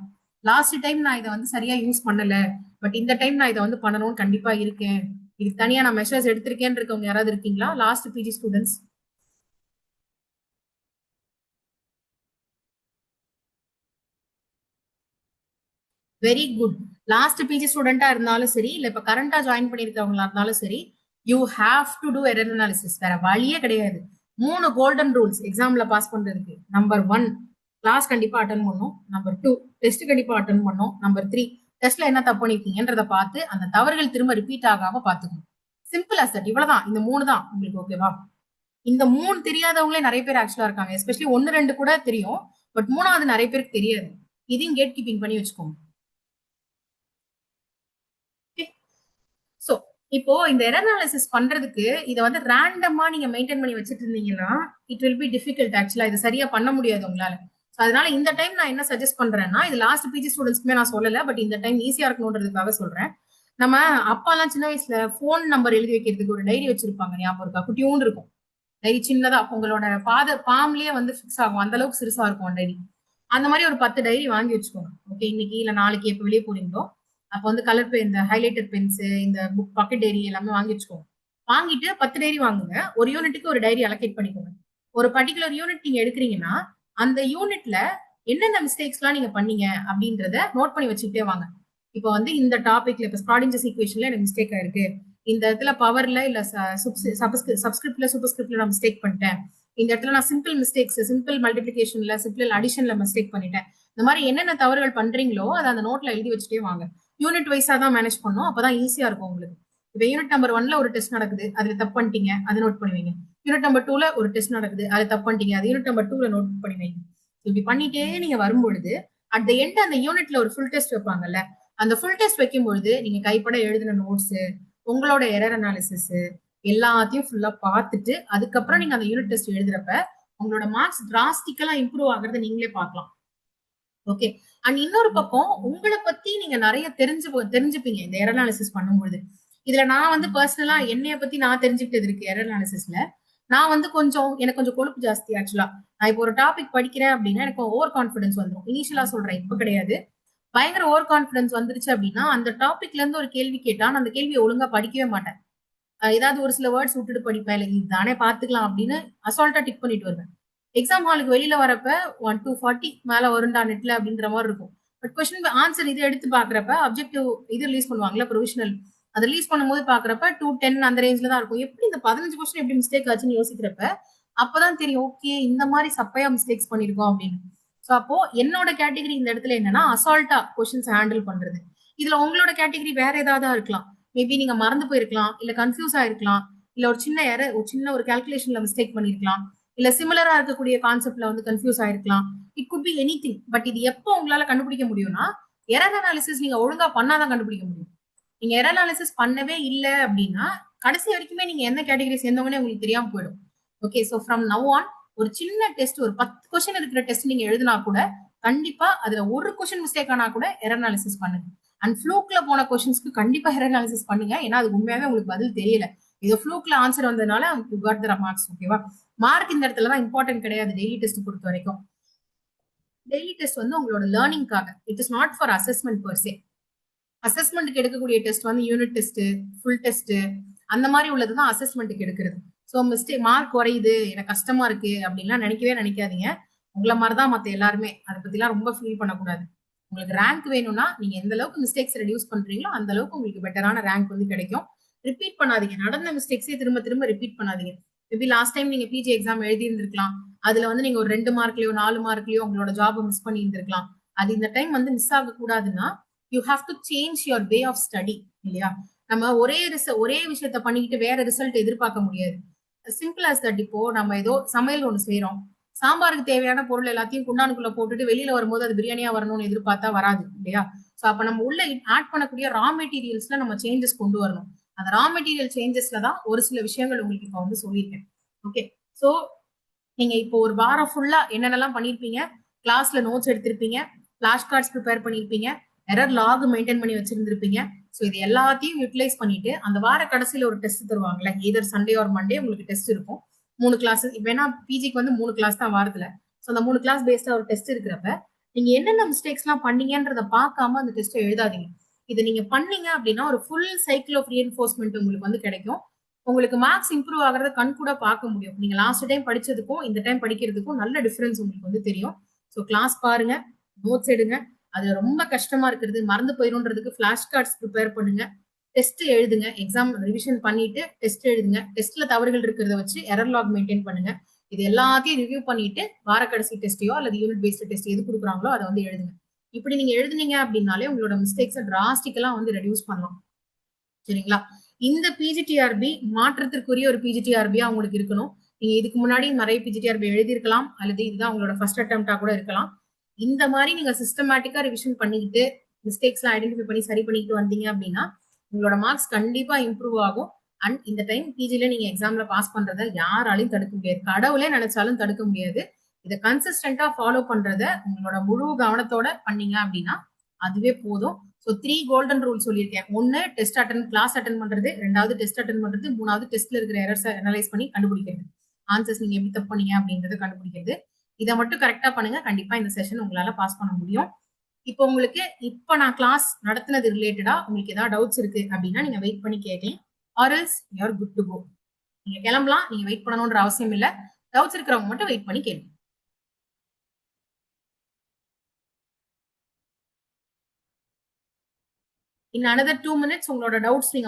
லாஸ்ட் டைம் நான் இதை சரியா யூஸ் பண்ணல, பட் இந்த டைம் நான் இதை பண்ணணும்னு கண்டிப்பா இருக்கேன், இதுக்கு தனியா நான் மெஷர்ஸ் எடுத்திருக்கேன்னு இருக்கவங்க யாராவது இருக்கீங்களா? Last PG students. Very good. Last PG ஸ்டூடெண்டா இருந்தாலும் சரி, இல்ல இப்ப கரண்டா ஜாயின் பண்ணிருக்கவங்களா இருந்தாலும் சரி, you have to do error analysis. வேற வழியே கிடையாது. 3 கோல்டன் ரூல்ஸ் எக்ஸாம்ல பாஸ் பண்றதுக்கு. நம்பர் 1, கிளாஸ் கண்டிப்பா அட்டன் பண்ணும். நம்பர் 2, டெஸ்ட் கண்டிப்பா அட்டன் பண்ணும். நம்பர் 3, டெஸ்ட்ல என்ன தப்பு பண்ணிருக்கீங்கன்றத பார்த்து அந்த தவறுகள் திரும்ப ரிப்பீட் ஆகாம பாத்துக்கணும். Simple as that. இவ்வளவுதான், இந்த 3 தான் உங்களுக்கு. ஓகேவா? இந்த 3 தெரியாதவங்களே நிறைய பேர் ஆக்சுவலா இருக்காங்க. எஸ்பெஷலி 1 2 கூட தெரியும், பட் 3வது நிறைய பேருக்கு தெரியாது. இதையும் கேட் கீப்பிங் பண்ணி வச்சுக்கோங்க. சோ இப்போ இந்த எரர் அனாலிசிஸ் பண்றதுக்கு இதை ரேண்டமா நீங்க மெயின்டைன் பண்ணி வச்சுட்டு இருந்தீங்கன்னா இட் வில் பி டிஃபிகல்ட். ஆக்சுவலா இது சரியா பண்ண முடியாது உங்களால. அதனால இந்த டைம் நான் என்ன சஜஸ்ட் பண்றேன்னா, இது லாஸ்ட் பிஜி ஸ்டூடெண்ட்ஸ்க்குமே நான் சொல்லல, பட் இந்த டைம் ஈஸியா இருக்கணும்ன்றதுக்காக சொல்றேன். நம்ம அப்பா எல்லாம் சின்ன வயசுல போன் நம்பர் எழுதி வைக்கிறதுக்கு ஒரு டைரி வச்சிருப்பாங்க, ஞாபகம் இருக்கா? குட்டியூண்டு இருக்கும் டைரி, சின்னதா உங்களோட பாம்லயே வந்து ஃபிக்ஸ் ஆகும், அந்த அளவுக்கு சிறுசா இருக்கும் டைரி. அந்த மாதிரி ஒரு 10 டைரி வாங்கி வச்சுக்கோங்க. ஓகே, இன்னைக்கு இல்ல நாளைக்கு எப்ப வெளியே போறீங்களோ அப்ப வந்து கலர் பென், இந்த ஹைலைட்டர் பென்ஸ், இந்த புக் பாக்கெட் டைரி எல்லாமே வாங்கி வச்சுக்கோங்க. வாங்கிட்டு 10 டைரி வாங்குங்க. ஒரு யூனிட்டுக்கு ஒரு டைரி அலோகேட் பண்ணிக்கோங்க. ஒரு பர்டிகுலர் யூனிட் நீங்க எடுக்கிறீங்கன்னா அந்த யூனிட்ல என்னென்ன மிஸ்டேக்ஸ் எல்லாம் நீங்க பண்ணீங்க அப்படின்றத நோட் பண்ணி வச்சுக்கிட்டே வாங்க. இப்போ வந்து இந்த டாபிக்ல இப்ப ஸ்க்ராடிஞ்சஸ் ஈக்குவேஷன்ல எனக்கு மிஸ்டேக் ஆயிருக்கு, இந்த இடத்துல பவர்ல இல்ல சப்ஸ்கிரிப்ட்ல சூப்பர்ஸ்கிரிப்ட்ல நான் மிஸ்டேக் பண்ணிட்டேன், இந்த இடத்துல நான் சிம்பிள் மிஸ்டேக்ஸ், சிம்பிள் மல்டிபிளிகேஷன்ல சிம்பிள் அடிஷன்ல மிஸ்டேக் பண்ணிட்டேன். இந்த மாதிரி என்னென்ன தவறுகள் பண்றீங்களோ அதை அந்த நோட்ல எழுதி வச்சுட்டே வாங்க. யூனிட் வைஸா தான் மேனேஜ் பண்ணும், அப்பதான் ஈஸியா இருக்கும் உங்களுக்கு. இப்ப யூனிட் நம்பர் 1ல ஒரு டெஸ்ட் நடக்குது, அதுல தப்பு பண்ணிட்டீங்க, அதை நோட் பண்ணுவீங்க. யூனிட் நம்பர் 2ல ஒரு டெஸ்ட் நடக்குது, அது தப்பு பண்ணிட்டீங்க, அது யூனிட் நம்பர் 2ல நோட் பண்ணுவீங்க. இப்படி பண்ணிட்டே நீங்க வரும்பொழுது அட் த எண்ட் அந்த யூனிட்ல ஒரு ஃபுல் டெஸ்ட் வைப்பாங்கல்ல, அந்த ஃபுல் டெஸ்ட் வைக்கும் பொழுது நீங்க கைப்பட எழுதின நோட்ஸ், உங்களோட எரர் அனாலிசிஸ் எல்லாத்தையும் ஃபுல்லா பார்த்துட்டு அதுக்கப்புறம் நீங்க அந்த யூனிட் டெஸ்ட் எழுதுறப்ப உங்களோட மார்க்ஸ் டிராஸ்டிக்கலா இம்ப்ரூவ் ஆகுறத நீங்களே பார்க்கலாம். ஓகே. அண்ட் இன்னொரு பக்கம் உங்களை பத்தி நீங்க நிறைய தெரிஞ்சுப்பீங்க இந்த எரர் அனாலிசிஸ் பண்ணும்போது. இதுல நான் வந்து பர்சனலா என்னைய பத்தி நான் தெரிஞ்சுக்கிட்டது இருக்கு எரர் அனாலிசிஸ்ல. நான் வந்து எனக்கு கொஞ்சம் கொழுப்பு ஜாஸ்தி ஆக்சுவலா. நான் இப்போ ஒரு டாபிக் படிக்கிறேன் அப்படின்னா எனக்கு ஓவர் கான்பிடன்ஸ் வந்துடும். இனிஷியலா சொல்றேன், இப்ப கிடையாது. பயங்கர ஓவர் கான்பிடன்ஸ் வந்துருச்சு அப்படின்னா அந்த டாபிக்ல இருந்து ஒரு கேள்வி கேட்டா நான் அந்த கேள்வியை ஒழுங்கா படிக்கவே மாட்டேன். ஏதாவது ஒரு சில வேர்ட்ஸ் விட்டுட்டு படிப்பேன், இல்லை இதுதானே பாத்துக்கலாம் அப்படின்னு அசால்ட்டா டிக் பண்ணிட்டு வருவேன். எக்ஸாம் ஹாலுக்கு வெளியில வரப்ப 1 to 40 மேல வருண்டா நெட்ல அப்படின்ற மாதிரி இருக்கும். பட் கொஸ்டின் ஆன்சர் இது எடுத்து பாக்குறப்ப அப்ஜெக்டிவ் இது ரிலீஸ் பண்ணுவாங்கல்ல, ப்ரொவிஷனல், அதை ரிலீஸ் பண்ணும்போது பாக்குறப்ப 210 அந்த ரேஞ்ச்ல தான் இருக்கும். எப்படி இந்த 15 கொஸ்டின் எப்படி மிஸ்டேக் ஆச்சுன்னு யோசிக்கிறப்ப அப்பதான் தெரியும், ஓகே இந்த மாதிரி சப்பையா மிஸ்டேக்ஸ் பண்ணிருக்கோம் அப்படின்னு. சோ அப்போ என்னோட கேட்டகரி இந்த இடத்துல என்னன்னா அசால்ட்டா கொஸ்டின்ஸ் ஹேண்டில் பண்றது. இதுல உங்களோட கேட்டகரி வேற ஏதாவது இருக்கலாம். மேபி நீங்க மறந்து போயிருக்கலாம், இல்ல கன்ஃபியூஸ் ஆயிருக்கலாம், இல்ல ஒரு சின்ன எரர், ஒரு சின்ன ஒரு கால்குலேஷன்ல மிஸ்டேக் பண்ணிருக்கலாம், இல்ல சிமிலரா இருக்கக்கூடிய கான்செப்ட்ல வந்து கன்ஃபியூஸ் ஆயிருக்கலாம். It could be anything. But இது எப்போ உங்களால கண்டுபிடிக்க முடியும்னா எரர் அனாலிசிஸ் நீங்க ஒழுங்கா பண்ணாதான் கண்டுபிடிக்க முடியும். நீங்க எரர் அனாலிசிஸ் பண்ணவே இல்லை அப்படின்னா கடைசி வரைக்குமே நீங்க எந்த கேட்டகரி சேர்ந்தவங்கன்னு உங்களுக்கு தெரியாம போயிடும். Okay, so from now on ஒரு சின்ன டெஸ்ட், ஒரு 10 கொஸ்டின் இருக்கிற டெஸ்ட் நீங்க எழுதினா கூட கண்டிப்பா அதுல ஒரு கொஸ்டின் மிஸ்டேக் ஆனா கூட எரர் அனாலிசிஸ் பண்ணுங்க. அண்ட் ஃப்ளூக்ல போன கொஸ்டின்ஸ்க்கு கண்டிப்பா எரர் அனாலிசிஸ் பண்ணுங்க. ஏன்னா அது உண்மையாவே உங்களுக்கு பதில் தெரியல, இது ஃப்ளூக்ல ஆன்சர் வந்ததுனால யூ காட் தி மார்க்ஸ். ஓகேவா? மார்க் இந்த இடத்துல தான் இம்பார்ட்டன்ட் கிடையாது டெய்லி டெஸ்ட் பொறுத்த வரைக்கும். டெய்லி டெஸ்ட் வந்து உங்களோட லேர்னிங்காக, it is not for assessment per se. அசஸ்மெண்ட்டுக்கு எடுக்கக்கூடிய டெஸ்ட் வந்து யூனிட் டெஸ்ட், ஃபுல் டெஸ்ட் அந்த மாதிரி உள்ளதுதான் அசஸ்மெண்ட்டுக்கு எடுக்கிறது. ஸோ மிஸ்டேக் மார்க் குறையுது, எனக்கு கஷ்டமா இருக்கு அப்படின்லாம் நினைக்கவே நினைக்காதீங்க. உங்களை மாதிரிதான் மத்த எல்லாருமே, அதை பத்திலாம் ரொம்ப ஃபீல் பண்ணக்கூடாது. உங்களுக்கு ரேங்க் வேணும்னா நீங்க எந்த அளவுக்கு மிஸ்டேக்ஸ் ரெடியூஸ் பண்றீங்களோ அந்த அளவுக்கு உங்களுக்கு பெட்டரான ரேங்க் வந்து கிடைக்கும். ரிப்பீட் பண்ணாதீங்க, நடந்த மிஸ்டேக்ஸே திரும்ப திரும்ப ரிப்பீட் பண்ணாதீங்க. மேபி லாஸ்ட் டைம் நீங்க பிஜி எக்ஸாம் எழுதி இருந்திருக்கலாம், அதுல வந்து நீங்க ஒரு 2 மார்க்லயோ 4 மார்க்லயோ உங்களோட ஜாப் மிஸ் பண்ணி இருந்திருக்கலாம். அது இந்த டைம் வந்து மிஸ் ஆக கூடாதுன்னா you have to change your way of study. இல்லையா? நம்ம ஒரே விஷயத்த பண்ணிக்கிட்டு வேற ரிசல்ட் எதிர்பார்க்க முடியாது. Simple as that. இப்போ நம்ம ஏதோ சமையல் ஒண்ணு செய்யறோம், சாம்பாருக்கு தேவையான பொருள் எல்லாத்தையும் குண்டானுக்குள்ள போட்டுட்டு வெளியில வரும்போது அது பிரியாணியா வரணும்னு எதிர்பார்த்தா வராது, இல்லையா? சோ அப்ப நம்ம உள்ள ஆட் பண்ணக்கூடிய ரா மெட்டீரியல்ஸ்ல நம்ம சேஞ்சஸ் கொண்டு வரணும். அந்த ரா மெட்டீரியல் சேஞ்சஸ்ல தான் ஒரு சில விஷயங்கள் உங்களுக்கு இப்ப வந்து சொல்லியிருக்கேன். ஓகே, சோ நீங்க இப்போ ஒரு வாரம் ஃபுல்லா என்னென்னலாம் பண்ணிருப்பீங்க? கிளாஸ்ல நோட்ஸ் எடுத்திருப்பீங்க, பிளாஷ் கார்ட்ஸ் ப்ரிப்பேர் பண்ணிருப்பீங்க, எரர் லாக் மெயின்டைன் பண்ணி வச்சிருந்திருப்பீங்க. சோ இது எல்லாத்தையும் யூட்டிலைஸ் பண்ணிட்டு அந்த வார கடைசியில ஒரு டெஸ்ட் தருவாங்கல்ல, எய்தர் சண்டே ஆர் மண்டே உங்களுக்கு டெஸ்ட் இருக்கும். 3 கிளாஸ். இப்ப ஏன்னா பிஜிக்கு வந்து 3 கிளாஸ் தான் வாரத்துல. சோ அந்த 3 கிளாஸ் பேஸ்டா ஒரு டெஸ்ட் இருக்கிறப்ப நீங்க என்னென்ன மிஸ்டேக்ஸ் எல்லாம் பண்ணீங்கன்றத பார்க்காம அந்த டெஸ்ட்டை எழுதாதீங்க. இதை நீங்க பண்ணீங்க அப்படின்னா ஒரு ஃபுல் சைக்கிள் ஆஃப் ரீஎன்ஃபோர்ஸ்மெண்ட் உங்களுக்கு வந்து கிடைக்கும். உங்களுக்கு மார்க்ஸ் இம்ப்ரூவ் ஆகிறத கண் கூட பார்க்க முடியும். நீங்க லாஸ்ட் டைம் படிச்சதுக்கும் இந்த டைம் படிக்கிறதுக்கும் நல்ல டிஃபரன்ஸ் உங்களுக்கு வந்து தெரியும். ஸோ கிளாஸ் பாருங்க, நோட்ஸ் எடுங்க. அது ரொம்ப கஷ்டமா இருக்கிறது, மறந்து போயிரும்ன்றதுக்கு ஃபிளாஷ் கார்ட்ஸ் ப்ரிப்பேர் பண்ணுங்க, டெஸ்ட் எழுதுங்க, எக்ஸாம் ரிவிஷன் பண்ணிட்டு டெஸ்ட் எழுதுங்க, டெஸ்ட்ல தவறுகள் இருக்கிறத வச்சு எரர் லாக் மெயின்டைன் பண்ணுங்க. இது எல்லாத்தையும் ரிவ்யூ பண்ணிட்டு வார கடைசி டெஸ்டையோ அல்லது யூனிட் பேஸ்ட் டெஸ்ட் எது கொடுக்குறாங்களோ அதை வந்து எழுதுங்க. இப்படி நீங்க எழுதுனீங்க அப்படின்னாலே உங்களோட மிஸ்டேக்ஸை டிராஸ்டிக்கலா வந்து ரெடியூஸ் பண்ணலாம். சரிங்களா? இந்த பிஜிடிஆர்பி மாற்றத்திற்குரிய ஒரு பிஜிடிஆர்பியா உங்களுக்கு இருக்கணும். நீங்க இதுக்கு முன்னாடி நிறைய பிஜிடிஆர்பி எழுதியிருக்கலாம், அல்லது இதுதான் உங்களோட ஃபர்ஸ்ட் அட்டெம்ப்டா கூட இருக்கலாம். இந்த மாதிரி நீங்க சிஸ்டமேட்டிக்கா ரிவிஷன் பண்ணிக்கிட்டு மிஸ்டேக்ஸ் எல்லாம் ஐடென்டிஃபை பண்ணி சரி பண்ணிட்டு வந்தீங்க அப்படின்னா உங்களோட மார்க்ஸ் கண்டிப்பா இம்ப்ரூவ் ஆகும். அண்ட் இந்த டைம் பிஜில நீங்க எக்ஸாம்ல பாஸ் பண்றத யாராலையும் தடுக்க முடியாது, கடவுளே நினைச்சாலும் தடுக்க முடியாது. இதை கன்சிஸ்டன்டா ஃபாலோ பண்றத உங்களோட முழு கவனத்தோட பண்ணீங்க அப்படின்னா அதுவே போதும். ஸோ 3 கோல்டன் ரூல் சொல்லியிருக்கேன். ஒன்னு டெஸ்ட் கிளாஸ் அட்டன் பண்றது, ரெண்டாவது டெஸ்ட் அட்டன் பண்றது, மூணாவது டெஸ்ட்ல இருக்கிற எரர்ஸை அனலைஸ் பண்ணி கண்டுபிடிக்கிறது, ஆன்சர்ஸ் நீங்க எப்படி தப்பு பண்ணீங்க அப்படின்றத கண்டுபிடிக்கிறது. இதை மட்டும் கரெக்டா பண்ணுங்க, கண்டிப்பா இந்த செஷன் உங்களால பாஸ் பண்ண முடியும். இப்போ உங்களுக்கு இப்ப நான் கிளாஸ் நடத்தினது ரிலேட்டடா உங்களுக்கு ஏதாவது டவுட்ஸ் இருக்கு அப்படின்னா நீங்க வெயிட் பண்ணி கேட்கலாம். Or else you are good to go. நீங்க கிளம்பலாம், நீங்க வெயிட் பண்ணணும்ன்ற அவசியம் இல்ல. டவுட்ஸ் இருக்கிறவங்க மட்டும் வெயிட் பண்ணி கேளுங்க. In another 2 minutes உங்களோட டவுட்ஸ் நீங்க